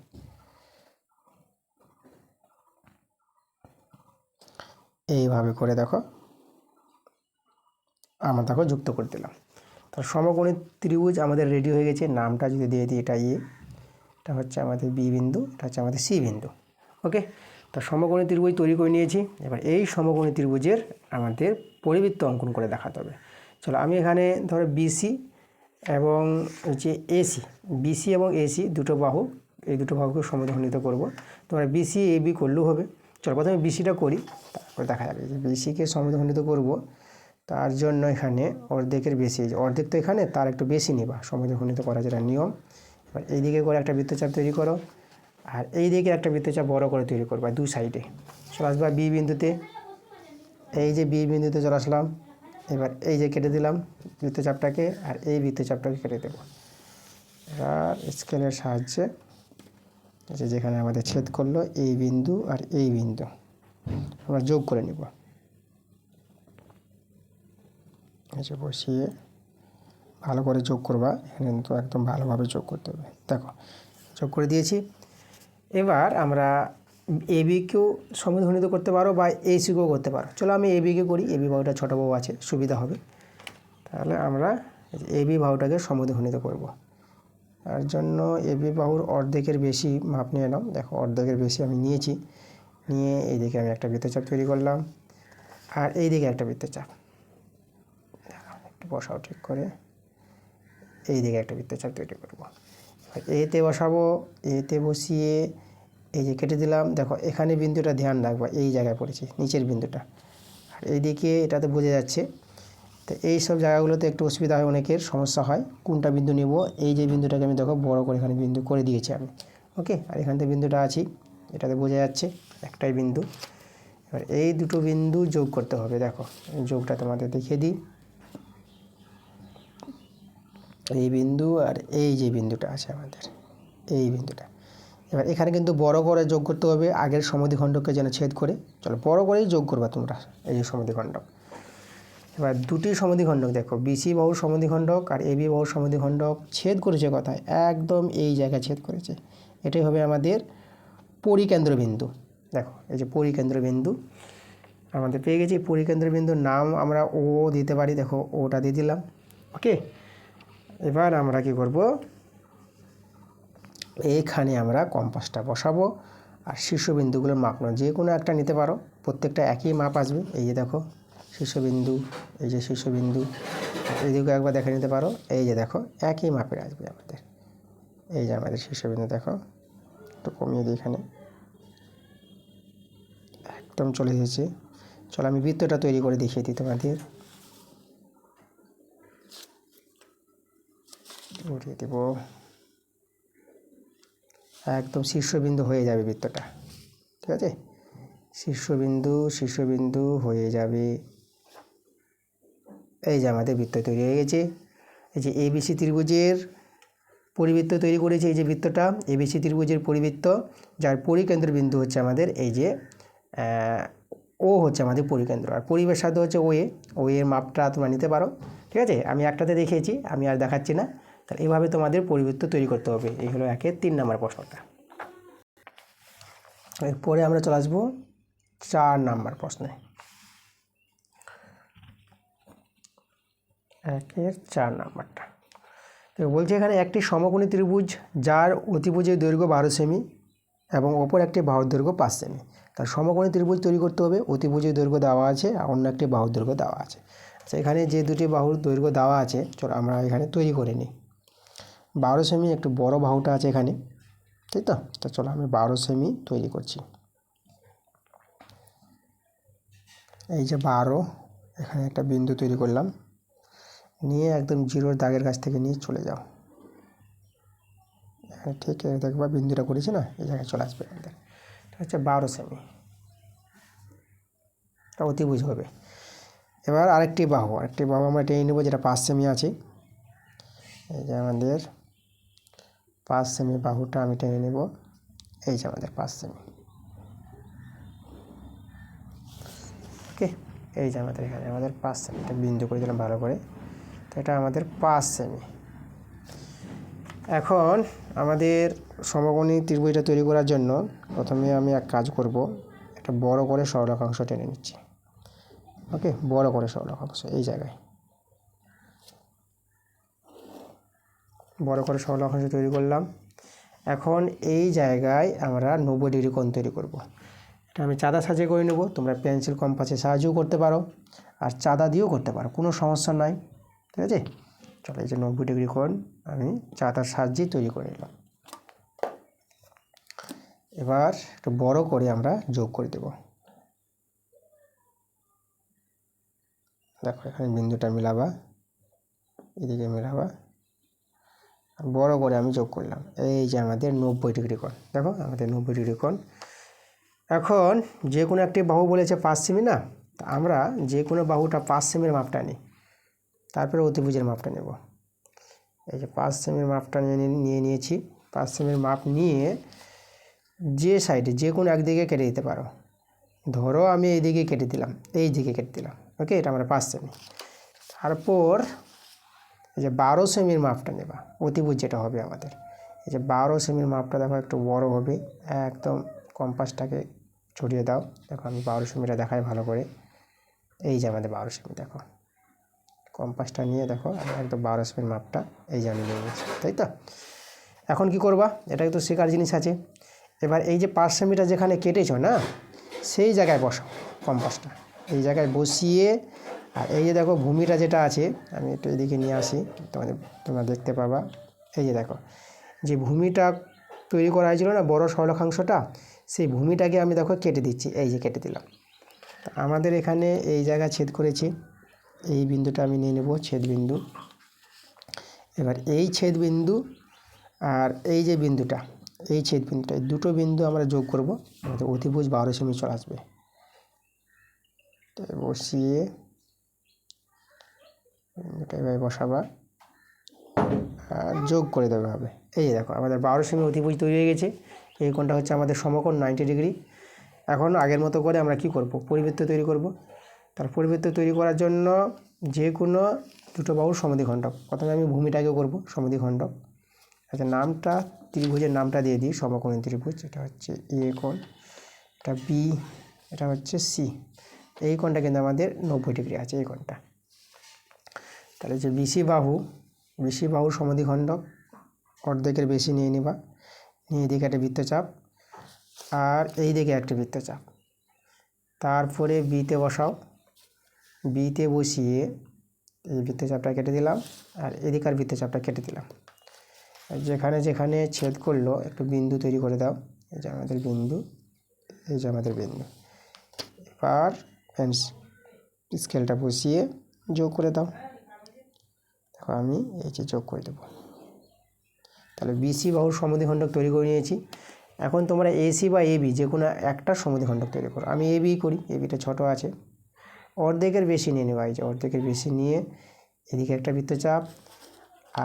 এইভাবে করে দেখো আমরা দেখো যুক্ত করে দিলাম। তার সমকোণী ত্রিভুজ আমাদের রেডি হয়ে গেছে। নামটা যদি দিয়ে দিই, এটা হচ্ছে আমাদের বি বিন্দু, এটা হচ্ছে আমাদের সি বিন্দু। ওকে, তো সমকোণী ত্রিভুজ তৈরি করে নিয়েছি। এবার এই সমকোণী ত্রিভুজের আমাদের পরিবৃত্ত অঙ্কন করে দেখাতে হবে। চলো আমি এখানে ধরো বিসি এবং হচ্ছে এসি, বিসি এবং এসি দুটো বাহু, এই দুটো বাহুকে সমদ্বিখণ্ডিত করব। তোমরা বিসি এবি করলেও হবে। চলো প্রথমে বিসিটা করি, তারপরে দেখা যাবে যে বিসিকে সমদ্বিখণ্ডিত করব। তার জন্য এখানে অর্ধেকের বেশি, অর্ধেক তো এখানে, তার একটু বেশি নিবা সমদ্বিখণ্ডিত করা যেটা নিয়ম। এবার এই দিকে করে একটা বৃত্তচাপ তৈরি করো, আর এই দিকে একটা বৃত্তচাপ বড় করে তৈরি করবা দুই সাইডে। চলে আসবা বি বিন্দুতে, এই যে বি বিন্দুতে চলে আসলাম। এবার এই যে কেটে দিলাম বৃত্তচাপটাকে, আর এই বৃত্তচাপটাকে কেটে দেবো। এবার স্কেলের সাহায্যে যেখানে আমাদের ছেদ করলো এই বিন্দু আর এই বিন্দু আমরা যোগ করে নিব। এই যে বসিয়ে ভালো করে যোগ করবা, এখানে কিন্তু একদম ভালোভাবে যোগ করতে হবে। দেখো যোগ করে দিয়েছি। এবার আমরা এবিকেও সমদ্বিখণ্ডিত করতে পারো বা এসিকেও করতে পারো। চলো আমি এবিকে করি, এবি বাহুটা ছোটো বাহু আছে, সুবিধা হবে। তাহলে আমরা এবি বাহুটাকে সমদ্বিখণ্ডিত করব। তার জন্য এবি বাহুর অর্ধেকের বেশি মাপ নিয়ে নাও। দেখো অর্ধেকের বেশি আমি নিয়েছি, নিয়ে এইদিকে আমি একটা বৃত্তচাপ তৈরি করলাম, আর এই দিকে একটা বৃত্তচাপ একটু বসাও ঠিক করে, এই দিকে একটা বৃত্তচাপ তৈরি করব। এতে বসাবো, এতে বসিয়ে এই যে কেটে দিলাম। দেখো এখানে বিন্দুটা ধ্যান রাখবা, এই জায়গায় পড়েছে নিচের বিন্দুটা, আর এইদিকে এটাতে বোঝা যাচ্ছে। তো এই সব জায়গাগুলোতে একটু অসুবিধা হয়, অনেকের সমস্যা হয় কোনটা বিন্দু নেব। এই যে বিন্দুটাকে আমি দেখো বড় করে এখানে বিন্দু করে দিয়েছি আমি। ওকে, আর এখান থেকে বিন্দুটা আছি, এটাতে বোঝা যাচ্ছে একটাই বিন্দু। এবার এই দুটো বিন্দু যোগ করতে হবে। দেখো এই যোগটা তোমাদের দেখিয়ে দিই, এই বিন্দু আর এই যে বিন্দুটা আছে আমাদের, এই বিন্দুটা। এবার এখানে কিন্তু বড় করে যোগ করতে হবে, আগের সমদ্বিখণ্ডককে যেন ছেদ করে। চলো বড় করেই যোগ করবা তোমরা এই যে সমদ্বিখণ্ডক। এবার দুটি সমদ্বিখণ্ডক দেখো, বিসি বাহুর সমদ্বিখণ্ডক আর এবি বাহুর সমদ্বিখণ্ডক ছেদ করেছে কোথায়, একদম এই জায়গায় ছেদ করেছে। এটাই হবে আমাদের পরিকেন্দ্র বিন্দু। দেখো এই যে পরিকেন্দ্র বিন্দু আমাদের পেয়ে গেছি। পরিকেন্দ্র বিন্দুর নাম আমরা ও দিতে পারি, দেখো ওটা দিয়ে দিলাম। ওকে, এবার আমরা কি করব, এইখানে আমরা কম্পাসটা বসাবো, আর শীর্ষবিন্দুগুলোর মাপ নাও, যে কোনো একটা নিতে পারো, প্রত্যেকটা একই মাপ আসবে। এই যে দেখো শীর্ষবিন্দু, এই যে শীর্ষবিন্দু, এইদিকে একবার দেখে নিতে পারো। এই যে দেখো একই মাপের আসবে আমাদের, এই যে আমাদের শীর্ষবিন্দু। দেখো একটু কমিয়ে দিই, এখানে একদম চলে এসেছে। চলো আমি বৃত্তটা তৈরি করে দেখিয়ে দিই তোমাদের, উঠিয়ে দেব। একদম শীর্ষবিন্দু হয়ে যাবে বৃত্তটা, ঠিক আছে। শীর্ষবিন্দু হয়ে যাবে। এই যে আমাদের বৃত্ত তৈরি হয়ে গেছে। এই যে এবিসি ত্রিভুজের পরিবৃত্ত তৈরি করেছে, এই যে বৃত্তটা এবিসি ত্রিভুজের পরিবৃত্ত, যার পরিকেন্দ্র বিন্দু হচ্ছে আমাদের এই যে ও হচ্ছে আমাদের পরিকেন্দ্র, আর পরিবেশার্ধ হচ্ছে ও এর মাপটা তোমরা নিতে পারো। ঠিক আছে, আমি একটাতে দেখিয়েছি, আমি আর দেখাচ্ছি না। তাহলে এইভাবে তোমাদের পরিবৃত্ত তৈরি করতে হবে। এই হলো 3 নম্বর প্রশ্নটা। এরপরে আমরা চলে আসবো 4 নম্বর প্রশ্নে। 4 নম্বরটা তো বলছে এখানে একটি সমকোণী ত্রিভুজ যার অতিভুজের দৈর্ঘ্য 12 সেমি এবং অপর একটি বাহুর দৈর্ঘ্য 5 সেমি। তার সমকোণী ত্রিভুজ তৈরি করতে হবে, অতিভুজের দৈর্ঘ্য দেওয়া আছে আর অন্য একটি বাহুর দৈর্ঘ্য দেওয়া আছে। আচ্ছা, এখানে যে দুটি বাহুর দৈর্ঘ্য দেওয়া আছে, চলো আমরা এখানে তৈরি করে নিই। 12 সেমি একটু বড় বাহুটা আছে এখানে, তাই তো। তো চলো আমি 12 সেমি তৈরি করছি। এই যে 12, এখানে একটা বিন্দু তৈরি করলাম, নিয়ে একদম জিরোর দাগের কাছ থেকে নিয়ে চলে যাও। ঠিক দেখবা বিন্দুটা করেছি না, এই জায়গায় চলে আসবে আমাদের। এটা হচ্ছে 12 সেমি, এটা অতিভুজ হবে। এবার আরেকটি বাহু আমরা টেনে নেব, যেটা 5 সেমি আছে। এই যে আমাদের 5 সেমি বাহুটা আমি টেনে নেব। এই যে আমাদের 5 সেমি। ওকে, এই যে আমাদের এখানে আমাদের 5 সেমি, এটা বিন্দু করে দিলাম ভালো করে। তো এটা আমাদের 5 সেমি। এখন আমাদের সমকোণী ত্রিভুজটা তৈরি করার জন্য প্রথমে আমি এক কাজ করব, একটা বড় করে সরলরেখাংশ টেনে নিচ্ছি। ওকে, বড় করে সরলরেখাংশ এই জায়গায়, বড় করে সরলরেখাংশ তৈরি করলাম। এখন এই জায়গায় আমরা 90 ডিগ্রি কোণ তৈরি করব। এটা আমি চাঁদা সাহায্যে করে নেব, তোমরা পেন্সিল কম্পাসের সাহায্যেও করতে পারো, আর চাঁদা দিয়েও করতে পারো, কোনো সমস্যা নাই। ঠিক আছে, চলো এই যে 90 ডিগ্রি কোণ আমি চাঁদার সাহায্যে তৈরি করে নিলাম। এবার একটু বড় করে আমরা যোগ করে দেব। দেখো এখানে বিন্দুটা মিলাবা, এদিকে মিলাবা, বড় করে আমি যোগ করলাম। এই যে আমাদের 90 ডিগ্রি কোণ, দেখো আমাদের 90 ডিগ্রি কোণ। এখন যে কোনো একটি বাহু বলেছে 5 সেমি না, আমরা যে কোনো বাহুটা 5 সেমির মাপটা নিই, তারপরে অতিভুজের মাপটা নেব। এই যে 5 সেমির মাপটা নিয়েছি। 5 সেমির মাপ নিয়ে যে সাইডে যে কোনো একদিকে কেটে দিতে পারো। ধরো আমি এই দিকে কেটে দিলাম, এই দিকে কেটে দিলাম। ওকে, এটা আমরা 5 সেমি। তারপর এই যে 12 সেমির মাপটা নেবা, অতিভুজ যেটা হবে আমাদের। এই যে 12 সেমির মাপটা দেখো একটু বড় হবে, একদম কম্পাসটাকে ছড়িয়ে দাও। দেখো আমি 12 সেমিটা দেখাই ভালো করে। এই যে আমাদের 12 সেমি, দেখো কম্পাসটা নিয়ে দেখো আমি একদম 12 সেমির মাপটা এই যে আমি নিয়ে নিয়েছি, তাই তো। এখন কি করবা, এটা তো শেখার জিনিস আছে। এবার এই যে 5 সেমিটা যেখানে কেটেছো না, সেই জায়গায় বসাও কম্পাসটা, এই জায়গায় বসিয়ে। আর এই যে দেখো ভূমিটা যেটা আছে, আমি একটু এদিকে নিয়ে আসি, তোমরা দেখতে পাবা। এই যে দেখো যে ভূমিটা তৈরি করা হয়েছিল না বড় সরলরেখাংশটা, সেই ভূমিটাকে আমি দেখো কেটে দিচ্ছি, এই যে কেটে দিলাম। আমাদের এখানে এই জায়গা ছেদ করেছি, এই বিন্দুটা আমি নিয়ে নেব ছেদ বিন্দু। এবার এই ছেদ বিন্দু আর এই যে বিন্দুটা, এই ছেদ বিন্দুটা, এই দুটো বিন্দু আমরা যোগ করব, আমাদের অতিভুজ 12 সেমি চলে আসবে। তো বসিয়ে বিন্দুটা এভাবে বসাবা আর যোগ করে দেওয়া হবে। এই যে দেখো আমাদের 12 সেমি অতিভুজ তৈরি হয়ে গেছে। এই কোণটা হচ্ছে আমাদের সমকোণ 90 ডিগ্রি। এখন আগের মতো করে আমরা কি করব, পরিবৃত্ত তৈরি করব। তার পরিবৃত্ত তৈরি করার জন্য যে কোনো দুটো বাহুর সমদ্বিখণ্ডক, প্রথমে আমি ভূমিটাকে করব সমদ্বিখণ্ডক। আচ্ছা, নামটা ত্রিভুজের নামটা দিয়ে দিই, সমকোণী ত্রিভুজ। এটা হচ্ছে এ কোণ, এটা বি, এটা হচ্ছে সি। এই কোণটা কিন্তু আমাদের 90 ডিগ্রি আছে, এই কোণটা। তাহলে যে বিসি বাহু সমদ্বিখণ্ডক অর্ধেকের বেশি নিয়ে নিবা, নিয়ে এদিকে একটা বৃত্তচাপ আর এই দিকে একটা বৃত্তচাপ। তারপরে বিতে বসাও, বিতে বসিয়ে এই বৃত্তচাপটা কেটে দিলাম আর এদিকার বৃত্তচাপটা কেটে দিলাম। যেখানে যেখানে ছেদ করলো একটু বিন্দু তৈরি করে দাও। এই যে আমাদের বিন্দু, এই যে আমাদের বিন্দু। এবার স্কেলটা বসিয়ে যোগ করে দাও। দেখো আমি এই যে যোগ করে দেবো। তাহলে বিসি বাহুর সমদ্বিখণ্ডক তৈরি করে নিয়েছি। এখন তোমরা এসি বা এবি যে কোনো একটা সমদ্বিখণ্ডক তৈরি করো। আমি এবি করি, এবিটা ছোটো আছে, অর্ধেকের বেশি নিয়ে নেবা। এই যে অর্ধেকের বেশি নিয়ে এদিকে একটা বৃত্তচাপ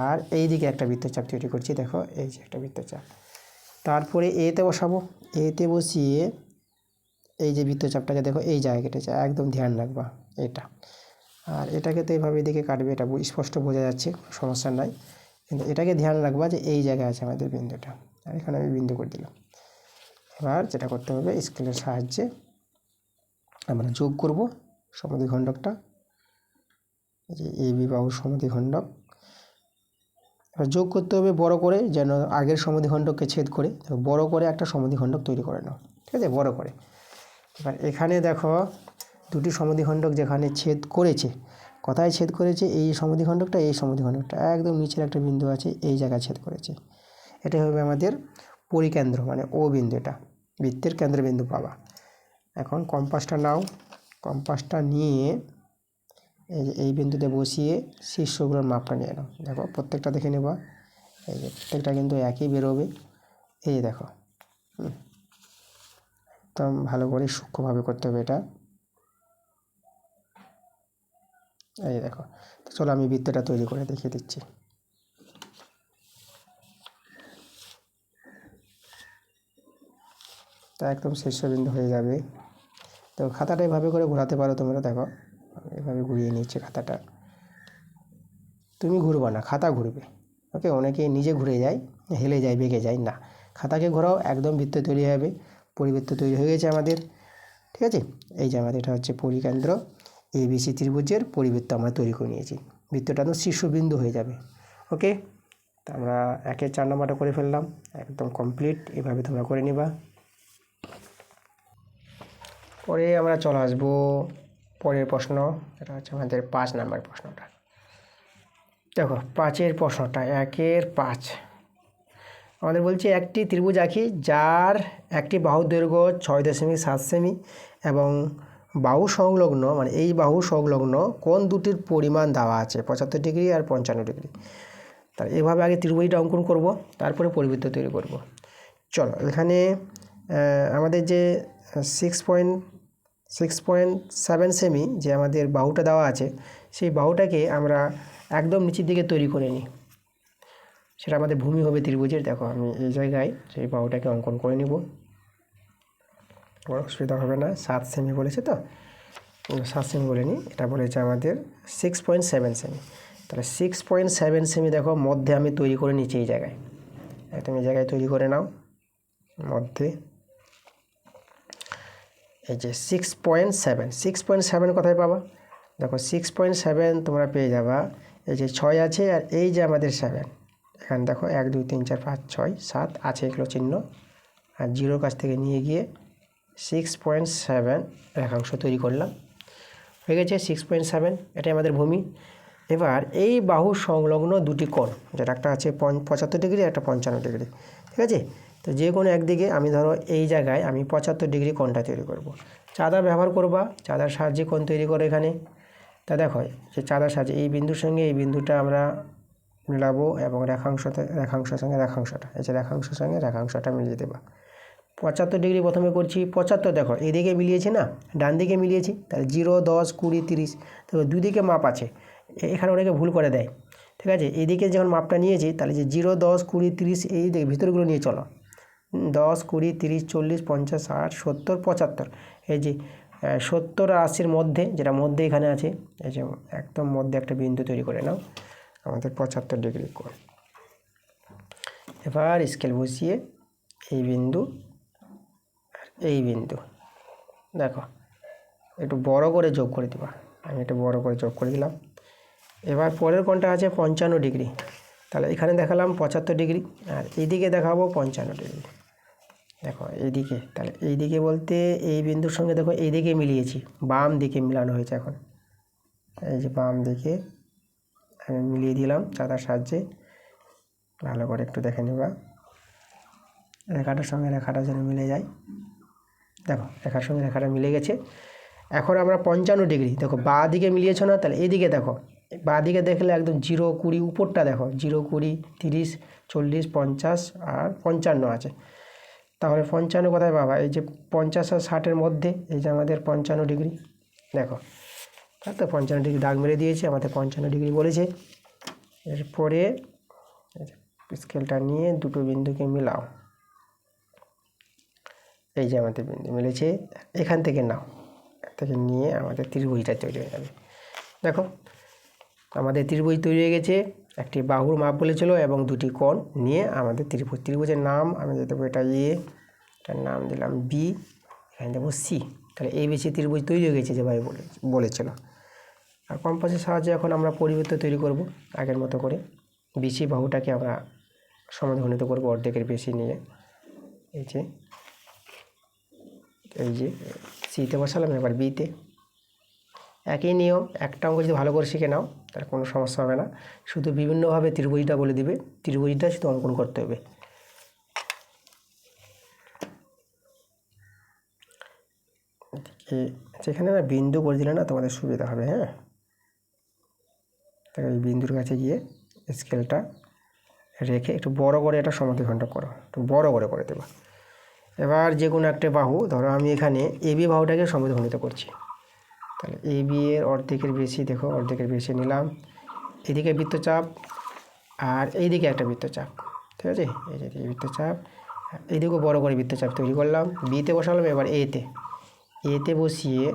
আর এই দিকে একটা বৃত্তচাপ তৈরি করছি। দেখো এই যে একটা বৃত্তচাপ। তারপরে এতে বসাবো, এতে বসিয়ে এই যে বৃত্তচাপটাকে দেখো এই জায়গায় কেটেছে, একদম ধ্যান রাখবা এটা। আর এটাকে তো এইভাবে এদিকে কাটবে, এটা স্পষ্ট বোঝা যাচ্ছে, সমস্যা নাই। কিন্তু এটাকে ধ্যান রাখবা যে এই জায়গায় আছে আমাদের বিন্দুটা, আর এখানে আমি বিন্দু করে দিলাম। এবার যেটা করতে হবে, স্কেলের সাহায্যে আমরা যোগ করব সমদ্বিখণ্ডকটা, এই যে এবি বাহুর সমদ্বিখণ্ডক। এবার যোগ করতে হবে বড় করে, যেন আগের সমদ্বিখণ্ডককে ছেদ করে বড় করে একটা সমদ্বিখণ্ডক তৈরি করে নাও। ঠিক আছে, বড় করে। এবার এখানে দেখো দুটি সমদ্বিখণ্ডক যেখানে ছেদ করেছে, কোথায় ছেদ করেছে, এই সমদ্বিখণ্ডকটা, এই সমদ্বিখণ্ডকটা একদম নিচের একটা বিন্দু আছে, এই জায়গায় ছেদ করেছে। এটা হবে আমাদের পরিকেন্দ্র, মানে ও বিন্দু, এটা বৃত্তের কেন্দ্রবিন্দু পাবা। এখন কম্পাসটা নাও, কম্পাসটা নিয়ে এই যে এই বিন্দুতে বসিয়ে শীর্ষগুলোর মাপটা নিয়ে নাও। দেখো প্রত্যেকটা দেখে নেবা, এই যে প্রত্যেকটা কিন্তু একই বেরোবে। এই যে দেখো, একদম ভালো করে সূক্ষ্মভাবে করতে হবে এটা। এই দেখো, চলো আমি বৃত্তটা তৈরি করে দেখিয়ে দিচ্ছি। তা একদম শীর্ষবিন্দু হয়ে যাবে, তো খাতাটা এভাবে করে ঘোরাতে পারো তোমরা। দেখো এভাবে ঘুরিয়ে নিচ্ছে খাতাটা, তুমি ঘুরবা না, খাতা ঘুরবে। ওকে, অনেকে নিজে ঘুরে যায়, হেলে যায়, বেঁকে যায়, না, খাতাকে ঘোরাও, একদম বৃত্ত তৈরি হবে। পরিবৃত্ত তৈরি হয়ে গেছে আমাদের, ঠিক আছে। এই যে আমাদের এটা হচ্ছে পরিকেন্দ্র, ABC ত্রিভুজের পরিবৃত্ত আমরা তৈরি করে নিয়েছি। বৃত্তটা তো শীর্ষবিন্দু হয়ে যাবে। ওকে, তো আমরা 1-এর 4 নম্বরটা করে ফেললাম, একদম কমপ্লিট। এভাবে তোমরা করে নিবা। পরে আমরা চলে আসবো পরের প্রশ্ন, এটা হচ্ছে আমাদের 5 নম্বর প্রশ্নটা। দেখো 5-এর প্রশ্নটা, 1-এর 5 আমাদের বলছে একটি ত্রিভুজ আঁকি যার একটি বাহুর দৈর্ঘ্য 6.7 সেমি এবং বাহু সংলগ্ন, মানে এই বাহু সংলগ্ন কোণ দুটির পরিমাণ দেওয়া আছে 75 ডিগ্রি আর 55 ডিগ্রি। তাহলে এভাবে আগে ত্রিভুজটা অঙ্কন করব, তারপরে পরিবৃত্ত তৈরি করব। চলো, এখানে আমাদের যে 6.7 সেমি যে আমাদের বাহুটা দেওয়া আছে, সেই বাহুটাকে আমরা একদম নিচের দিকে তৈরি করে নিই, সেটা আমাদের ভূমি হবে ত্রিভুজের। দেখো আমি এই জায়গায় সেই বাহুটাকে অঙ্কন করে নিব, কোনো অসুবিধা হবে না। 7 সেমি বলেছে, তো 7 সেমি বলে নিই, এটা বলেছে আমাদের 6.7 সেমি। তাহলে 6.7 সেমি দেখো মধ্যে আমি তৈরি করে নিচ্ছি এই জায়গায়, তুমি এই জায়গায় তৈরি করে নাও মধ্যে। এই যে 6.7 কোথায় পাবা? দেখো 6.7 তোমরা পেয়ে যাবা, এই যে 6 আছে আর এই যে আমাদের 7, এখানে দেখো 1 2 3 4 5 6 7 আছে এগুলো চিহ্ন, আর জিরোর কাছ থেকে নিয়ে গিয়ে 6.7 রেখাংশ তৈরি করলাম, হয়ে গেছে 6.7। এটাই আমাদের ভূমি। এবার এই বাহু সংলগ্ন দুটি কোণ, যেটা একটা আছে 75 ডিগ্রি, একটা 55 ডিগ্রি, ঠিক আছে। তো যে কোনো একদিকে আমি ধরো এই জায়গায় আমি 75 ডিগ্রি কোণটা তৈরি করব। চাঁদা ব্যবহার করবা, চাঁদার সাহায্যে কোণ তৈরি করে এখানে। তা দেখো যে চাঁদার সাহায্যে এই বিন্দুর সঙ্গে এই বিন্দুটা আমরা মিলাবো এবং রেখাংশের সঙ্গে রেখাংশটা, এই যে রেখাংশের সঙ্গে রেখাংশটা মিলিয়ে দেবা। 75 ডিগ্রি প্রথমে করছি, 75 দেখো এদিকে মিলিয়েছি না, ডান দিকে মিলিয়েছি, তাহলে 0 10 20 30, তো দুই দিকে মাপ আছে, এখানে অনেকে ভুল করে দেয়, ঠিক আছে। এইদিকে যখন মাপটা নিয়েছি, তাহলে যে 0 10 20 30 এই দিকে ভিতরগুলো নিয়ে চলো, 10 20 30 40 50 60 70 75, এই যে 70 আর 80-র মধ্যে, যেটা মধ্যে এখানে আছে, এই যে একদম মধ্যে একটা বিন্দু তৈরি করে নাও, আমাদের 75 ডিগ্রি কোণ। এবার স্কেল বসিয়ে এই বিন্দু আর এই বিন্দু দেখো একটু বড় করে যোগ করে দিবা, আমি একটু বড় করে যোগ করে দিলাম। এবার পরের কোণটা আছে 55 ডিগ্রি, তাহলে এখানে দেখালাম 75 ডিগ্রি আর এইদিকে দেখাবো 55 ডিগ্রি। দেখো এইদিকে, তাহলে এইদিকে বলতে এই বিন্দুর সঙ্গে দেখো এইদিকে মিলিয়েছি, বাম দিকে মিলানো হয়েছে। এখন এই যে বাম দিকে আমি মিলিয়ে দিলাম চাঁদার সাহায্যে, ভালো করে একটু দেখে নেবা, রেখাটার সঙ্গে রেখাটা যেন মিলে যায়। দেখো রেখার সঙ্গে রেখাটা মিলে গেছে। এখন আমরা 55 ডিগ্রি, দেখো বাঁ দিকে মিলিয়েছ না, তাহলে এইদিকে দেখো, বাঁ দিকে দেখলে একদম 0 20 উপরটা দেখো 0 20 30 40 50 আর 55 আছে। তাহলে 55 কোথায় পাবা? এই যে 50 আর 60-এর মধ্যে, এই যে আমাদের 55 ডিগ্রি, দেখো তার তো 55 ডিগ্রি দাগ মেরে দিয়েছে, আমাদের 55 ডিগ্রি বলেছে। এরপরে স্কেলটা নিয়ে দুটো বিন্দুকে মিলাও, এই যে আমাদের বিন্দু মিলেছে, এখান থেকে নাও, থেকে নিয়ে আমাদের ত্রিভুজটা তৈরি হয়ে যাবে। দেখো আমাদের ত্রিভুজ তৈরি হয়ে গেছে, একটি বাহুর মাপ বলেছিল এবং দুটি কোণ নিয়ে আমাদের ত্রিভুজের নাম আমি দেবো এটা এ, এটার নাম দিলাম বি, এখানে দেবো সি। তাহলে ABC ত্রিভুজ তৈরি হয়ে গেছে যেভাবে বলেছিল। আর কম্পাসের সাহায্যে এখন আমরা পরিবৃত্ত তৈরি করব আগের মতো করে। BC বাহুটাকে আমরা সমদ্বিখণ্ডিত করব অর্ধেকের বেশি নিয়ে, এই যে সিতে বসালাম, এবার বিতে একই নিয়ম। একটা অঙ্ক যদি ভালো করে শিখে নাও তাহলে কোনো সমস্যা হবে না, শুধু বিভিন্নভাবে ত্রিভুজটা বলে দিবে, ত্রিভুজটা শুধু অঙ্কন করতে হবে। যেখানে না বিন্দু করে দিলে না তোমাদের সুবিধা হবে। হ্যাঁ, তাহলে এই বিন্দুর কাছে গিয়ে স্কেলটা রেখে একটু বড় করে এটা সমদ্বিখণ্ড করো, একটু বড় করে করে দেবা। এবার যে কোনো একটা বাহু, ধরো আমি এখানে AB বাহুটাকে সমদ্বিখণ্ডিত করছি, তাহলে AB এর অর্ধেকের বেশি, দেখো অর্ধেকের বেশি নিলাম, এদিকে বৃত্তচাপ আর এইদিকে একটা বৃত্তচাপ, ঠিক আছে। এই যে বৃত্তচাপ, এইদিকেও বড় করে বৃত্তচাপ তৈরি করলাম, বিতে বসালাম, এবার এতে এতে বসিয়ে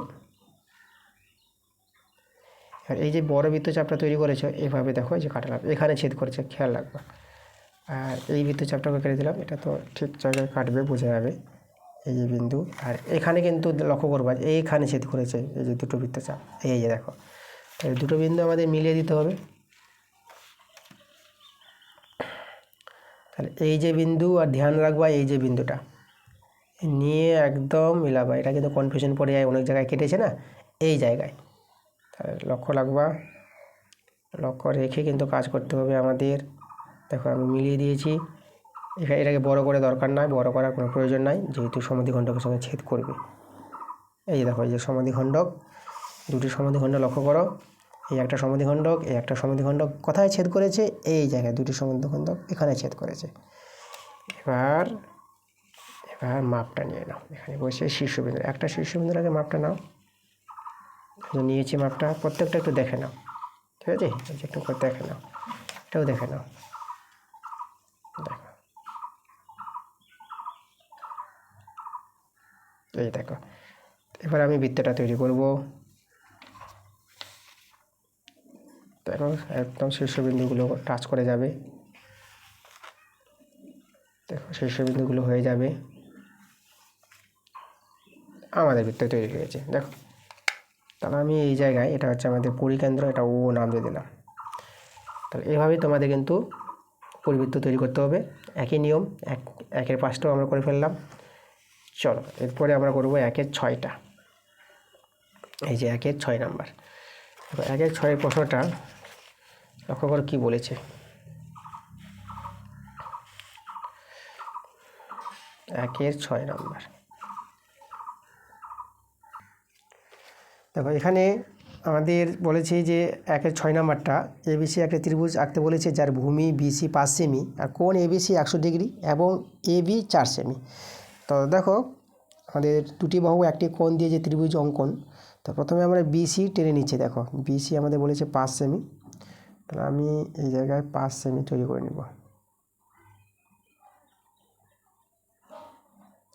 আর এই যে বড় বৃত্তচাপটা তৈরি করেছে এভাবে দেখো এই যে কাটলাম, এখানে ছেদ করেছে, খেয়াল রাখবা। আর এই বৃত্তচাপটাকে কেটে দিলাম, এটা তো ঠিক জায়গায় কাটবে, বোঝা যাবে। এই যে বিন্দু, আর এখানে কিন্তু লক্ষ্য করবা এইখানে ছেদ করেছে এই যে দুটো বৃত্তচাপ, এই যে দেখো। তাহলে দুটো বিন্দু আমাদের মিলিয়ে দিতে হবে। তাহলে এই যে বিন্দু, আর ধ্যান রাখবা এই যে বিন্দুটা নিয়ে একদম মিলাবা। এটা কিন্তু কনফিউশন পড়ে যায়, অনেক জায়গায় কেটেছে না, এই জায়গায়। তাহলে লক্ষ্য রাখবা, লক্ষ্য রেখে কিন্তু কাজ করতে হবে আমাদের। দেখো আমি মিলিয়ে দিয়েছি, এটাকে বড় করে দরকার নয়, বড় করার কোনো প্রয়োজন নাই, যেহেতু সমাধিখণ্ডকের সঙ্গে ছেদ করবে। এই যে দেখো এই যে সমাধিখণ্ডক, দুটি সমাধিখণ্ড লক্ষ্য করো, এই একটা সমাধিখণ্ডক, এই একটা সমাধিখণ্ডক কোথায় ছেদ করেছে, এই জায়গায় দুটি সমাধিখণ্ডক এখানে ছেদ করেছে। এবার মাপটা নিয়ে নাও, এখানে বসে শীর্ষবিন্দু, একটা শীর্ষবিন্দুর আগে মাপটা নাও। নিয়েছি মাপটা, প্রত্যেকটা একটু দেখে নাও, ঠিক আছে, একটু করে দেখে নাও, এটাও দেখে নাও। দেখো এই দেখো, এবার আমি বৃত্তটা তৈরি করব। দেখো একদম শীর্ষবিন্দুগুলো টাচ করে যাবে, দেখো শীর্ষবিন্দুগুলো হয়ে যাবে, আমাদের বৃত্ত তৈরি হয়েছে। দেখো তাহলে আমি এই জায়গায়, এটা হচ্ছে আমাদের পরিকেন্দ্র, এটা ও নাম দিয়ে দিলাম। তাহলে এভাবেই তোমাদের কিন্তু পরিবৃত্ত তৈরি করতে হবে, একই নিয়ম। একের 5টাও আমরা করে ফেললাম। চলো এরপরে আমরা করব 1-এর 6টা। এই যে 1-এর 6 নাম্বার, 1-এর 6 প্রশ্নটা লক্ষ্য করো কি বলেছে। 1-এর 6 নাম্বার দেখো, এখানে আমাদের বলেছে যে 1-এর 6 নাম্বারটা এবিসি একটা ত্রিভুজ আঁকতে বলেছে, যার ভূমি বিসি 5 সেমি আর কোণ এবিসি 100 ডিগ্রি এবং এবি 4 সেমি। তো দেখো আমাদের দুটি বাহু একটি কোণ দিয়ে যে ত্রিভুজ অঙ্কন, তো প্রথমে আমরা বিসি টেনে নিচ্ছি। দেখো বিসি আমাদের বলেছে 5 সেমি, তাহলে আমি এই জায়গায় 5 সেমি তৈরি করে নেব।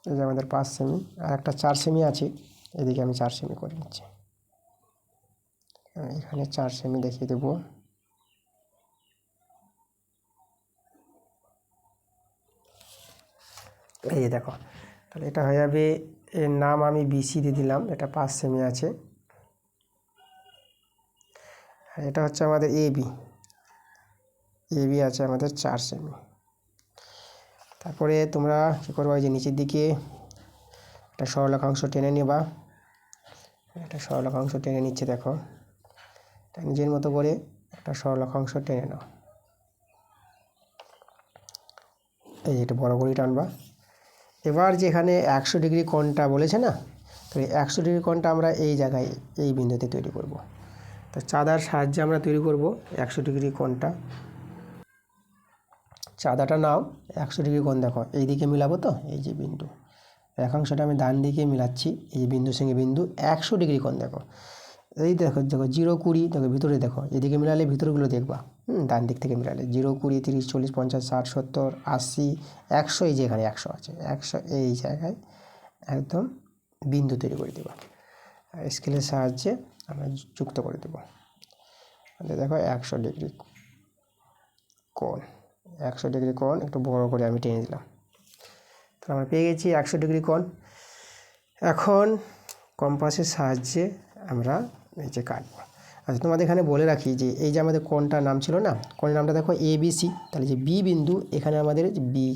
এই যে আমাদের 5 সেমি, আর একটা 4 সেমি আছে, এদিকে আমি 4 সেমি করে নিচ্ছি। এখানে 4 সেমি দেখিয়ে দেব। এই যে দেখো, তাহলে এটা হয়ে যাবে, এর নাম আমি বিসি দিয়ে দিলাম, এটা 5 সেমি আছে। আর এটা হচ্ছে আমাদের এবি, এবি আছে আমাদের 4 সেমি। তারপরে তোমরা কী করবা, এই যে নিচের দিকে একটা সরলরেখাংশ টেনে নেবা, একটা সরলরেখাংশ টেনে নিচ্ছে। দেখো এটা নিজের মতো করে একটা সরলরেখাংশ টেনে নাও, এই যে এটা বড় করে টানবা। এবার যেখানে 100 ডিগ্রি কোণটা বলেছে না, তো এই 100 ডিগ্রি কোণটা আমরা এই জায়গায় এই বিন্দুতে তৈরি করব। তো চাঁদার সাহায্যে আমরা তৈরি করব 100 ডিগ্রি কোণটা। চাঁদাটা নাও, 100 ডিগ্রি কোণ দেখো এই দিকে মিলাবো, তো এই যে বিন্দু রেখাংশটা আমি ডান দিকে মিলাচ্ছি, এই যে বিন্দুর সঙ্গে বিন্দু 100 ডিগ্রি কোণ। দেখো এই দেখো, দেখো 0, 20, দেখো ভিতরে দেখো, এদিকে মিলালে ভিতরগুলো দেখবা, ডান দিক থেকে মিলালে 0, 20, 30, 40, 50, 60, 70, 80, 100, এই যে এখানে 100 আছে, 100 এই জায়গায় একদম বিন্দু তৈরি করে দেবা। স্কেলের সাহায্যে আমরা যুক্ত করে দেবো। দেখো 100 ডিগ্রি কোণ, 100 ডিগ্রি কোণ একটু বড় করে আমি টেনে দিলাম। তাহলে আমরা পেয়ে গেছি 100 ডিগ্রি কোণ। এখন কম্পাসের সাহায্যে আমরা এই যে কাটবো। আচ্ছা তোমাদের এখানে বলে রাখি যে এই যে আমাদের কোণটার নাম ছিল না, কোণের নামটা দেখো এবিসি, তাহলে যে বি বিন্দু, এখানে আমাদের বি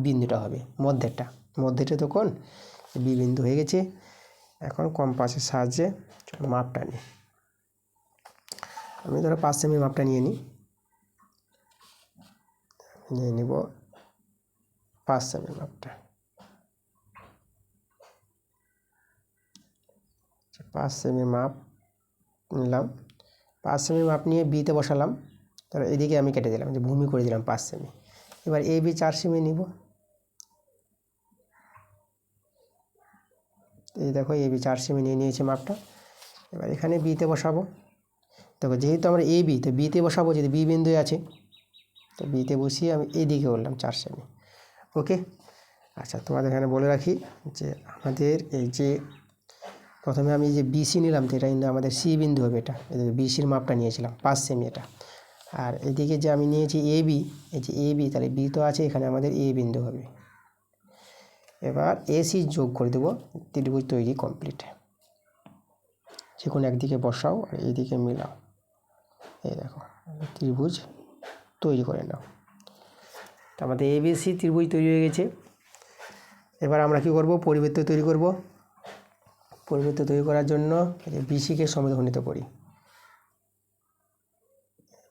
বিন্দুটা হবে মধ্যেটা তো কোণ, বি বিন্দু হয়ে গেছে। এখন কম্পাসের সাহায্যে মাপটা নিই, আমি ধরো 5 সেমি মাপটা নিয়ে নিব 5 সেমি মাপটা। 5 সেমি মাপ নিলাম, 5 সেমি মাপ নিয়ে বিতে বসালাম, তাহলে এদিকে আমি কেটে দিলাম, যে ভূমি করে দিলাম 5 সেমি। এবার এ বি 4 সেমি নিব, এই দেখো এ বি 4 সেমি নিয়ে নিয়েছি মাপটা। এবার এখানে বিতে বসাবো, দেখো যেহেতু আমরা এ বি, তো বিতে বসাবো, যদি বি বিন্দু আছে তো বিতে বসিয়ে আমি এইদিকে বললাম 4 সেমি। ওকে, আচ্ছা তোমাদের এখানে বলে রাখি যে আমাদের এই যে প্রথমে আমি যে বিসি নিলাম, তো এটা কিন্তু আমাদের সি বিন্দু হবে। এটা বিসির মাপটা নিয়েছিলাম 5 সেমি এটা। আর এদিকে যে আমি নিয়েছি এবি, এই যে এবি, তাহলে বি তো আছে, এখানে আমাদের এ বিন্দু হবে। এবার এসি যোগ করে দেবো, ত্রিভুজ তৈরি কমপ্লিট। যে কোনো একদিকে বসাও আর এইদিকে মিলাও, এই দেখো ত্রিভুজ তৈরি করে নাও। তো আমাদের এবিসি ত্রিভুজ তৈরি হয়ে গেছে। এবার আমরা কি করব, পরিবৃত্ত তৈরি করব। পরিবৃত্ত তৈরি করার জন্য বিসিকে সমদ্বিখণ্ডিত করি।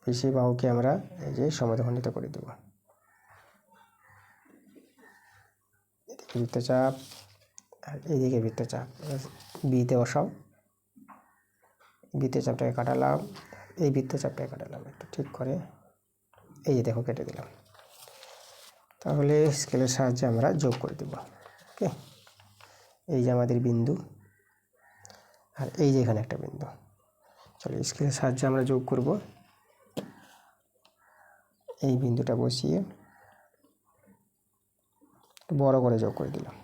বিসি বাহুকে আমরা এই যে সমদ্বিখণ্ডিত করে দেব। এদিকে বৃত্তচাপ আর এইদিকে বৃত্তচাপ, বিতে বসাও। বৃত্তচাপটাকে কাটালাম, এই বৃত্তচাপটাকে কাটালাম একটু ঠিক করে, এই যে দেখো কেটে দিলাম। তাহলে স্কেলের সাহায্যে আমরা যোগ করে দেব। ওকে, এই যে আমাদের বিন্দু, আর এই যে এখানে একটা বিন্দু। চলো স্কেলের সাহায্যে আমরা যোগ করব। এই বিন্দুটা বসিয়ে বড় করে যোগ করে দিলাম।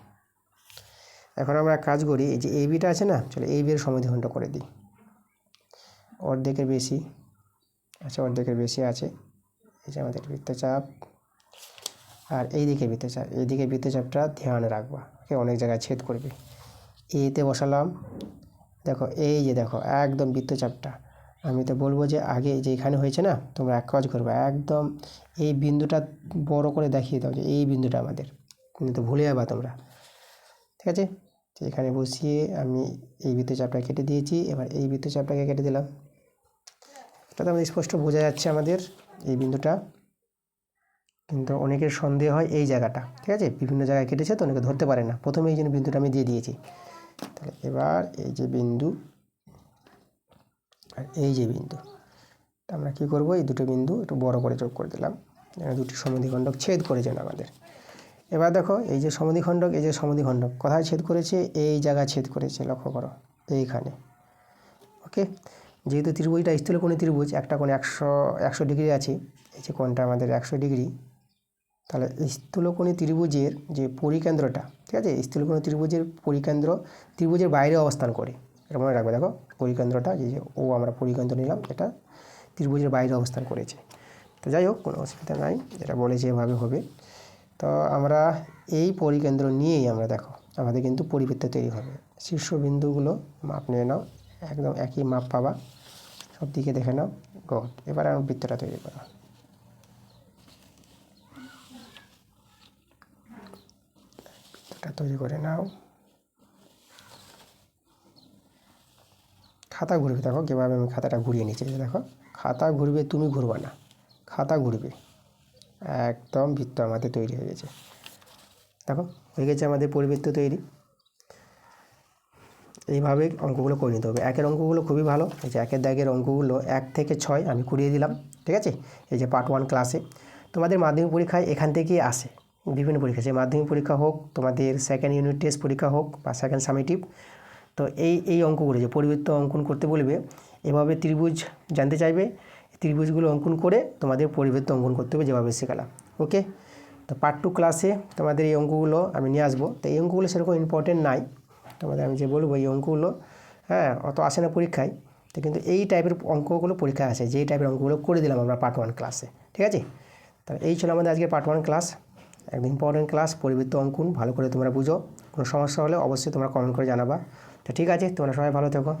এখন আমরা কাজ করি, এই যে এই বিটা আছে না, চলো এই বিয়ের সমদ্বিখণ্ড করে দিই। অর্ধেকের বেশি আচ্ছা, অর্ধেকের বেশি আছে। এই যে আমাদের বৃত্তচাপ আর এই দিকে বৃত্তচাপ, এই দিকে বৃত্তচাপটা ধ্যানে রাখবা, ওকে, অনেক জায়গায় ছেদ করবে। এতে বসালাম, দেখো এই যে দেখো একদম বৃত্তচাপটা। আমি তো বলবো যে আগে যে এখানে হয়েছে না, তোমরা এক কাজ করবে, একদম এই বিন্দুটা বড় করে দেখিয়ে দাও যে এই বিন্দুটা আমাদের, কিন্তু ভুলে যাবা তোমরা, ঠিক আছে। তো এখানে বসিয়ে আমি এই বৃত্তচাপটা কেটে দিয়েছি। এবার এই বৃত্তচাপটাকে কেটে দিলাম। এটা তো আমাদের স্পষ্ট বোঝা যাচ্ছে আমাদের এই বিন্দুটা, কিন্তু অনেকের সন্দেহ হয় এই জায়গাটা, ঠিক আছে, বিভিন্ন জায়গায় কেটেছে তো অনেকে ধরতে পারে না। প্রথমে এই জন্য বিন্দুটা আমি দিয়ে দিয়েছি। তাহলে এবার এই যে বিন্দু আর এই যে বিন্দু, আমরা কি করব, এই দুটো বিন্দু একটু বড় করে যোগ করে দিলাম, দুটি সমদ্বিখণ্ডক ছেদ করেছে আমাদের। এবার দেখো এই যে সমদ্বিখণ্ডক, এই যে সমদ্বিখণ্ডক কোথায় ছেদ করেছে, এই জায়গায় ছেদ করেছে, লক্ষ্য করো এইখানে। ওকে, যেহেতু ত্রিভুজটা স্থূলকোণী ত্রিভুজ, একটা কোণ 100 ডিগ্রি আছে, এই যে কোণটা আমাদের 100 ডিগ্রি, তাহলে স্থূলকোণী ত্রিভুজের যে পরিকেন্দ্রটা, ঠিক আছে, স্থূলকোণী ত্রিভুজের পরিকেন্দ্র ত্রিভুজের বাইরে অবস্থান করে, এটা মনে রাখবে। দেখো পরিকেন্দ্রটা যে ও আমরা পরিকেন্দ্র নিলাম, এটা ত্রিভুজের বাইরে অবস্থান করেছে। তো যাই হোক, কোনো অসুবিধা নাই, এটা বলেছে এভাবে হবে। তো আমরা এই পরিকেন্দ্র নিয়েই আমরা দেখো আমাদের কিন্তু পরিবৃত্ত তৈরি হবে। শীর্ষবিন্দুগুলো মাপ নিয়ে নাও, একদম একই মাপ পাবা, সব দিকে দেখে নাও। গুড, এবার আমরা বৃত্তটা তৈরি করো। বৃত্তটা তৈরি করে নাও। খাতা ঘুরবে, দেখো কীভাবে আমি খাতাটা ঘুরিয়ে নিচ্ছি। দেখো খাতা ঘুরবে, তুমি ঘুরবা না, খাতা ঘুরবে। একদম বৃত্ত আমাদের তৈরি হয়ে গেছে। দেখো হয়ে গেছে আমাদের পরিবৃত্ত তৈরি। এইভাবে অঙ্কগুলো করে নিতে হবে। একের অঙ্কগুলো খুবই ভালো, এই যে একের দাগের অঙ্কগুলো 1 থেকে 6 আমি করিয়ে দিলাম, ঠিক আছে। এই যে পার্ট 1 ক্লাসে তোমাদের মাধ্যমিক পরীক্ষায় এখান থেকেই আসে, বিভিন্ন পরীক্ষা, যে মাধ্যমিক পরীক্ষা হোক, তোমাদের সেকেন্ড ইউনিট টেস্ট পরীক্ষা হোক বা সেকেন্ড সামেটিভ, তো এই অঙ্কগুলো যে পরিবৃত্ত অঙ্কন করতে বলবে, এভাবে ত্রিভুজ জানতে চাইবে, ত্রিভুজগুলো অঙ্কন করে তোমাদের পরিবৃত্ত অঙ্কন করতে হবে, যেভাবে শেখালাম। ওকে, তো পার্ট 2 ক্লাসে তোমাদের এই অঙ্কগুলো আমি নিয়ে আসবো। তো এই অঙ্কগুলো সেরকম ইম্পর্টেন্ট নাই, তোমাদের আমি যে বলবো এই অঙ্কগুলো, হ্যাঁ, অত আসে না পরীক্ষায়, তো কিন্তু এই টাইপের অঙ্কগুলো পরীক্ষায় আসে, যেই টাইপের অঙ্কগুলো করে দিলাম আমরা পার্ট 1 ক্লাসে, ঠিক আছে। তাহলে এই ছিল আমাদের আজকে পার্ট 1 ক্লাস, একদম ইম্পর্টেন্ট ক্লাস, পরিবৃত্ত অঙ্কন। ভালো করে তোমরা বুঝো, কোনো সমস্যা হলে অবশ্যই তোমরা কমেন্ট করে জানাবা। তো ঠিক আছে, তোমরা সবাই ভালো থেকো।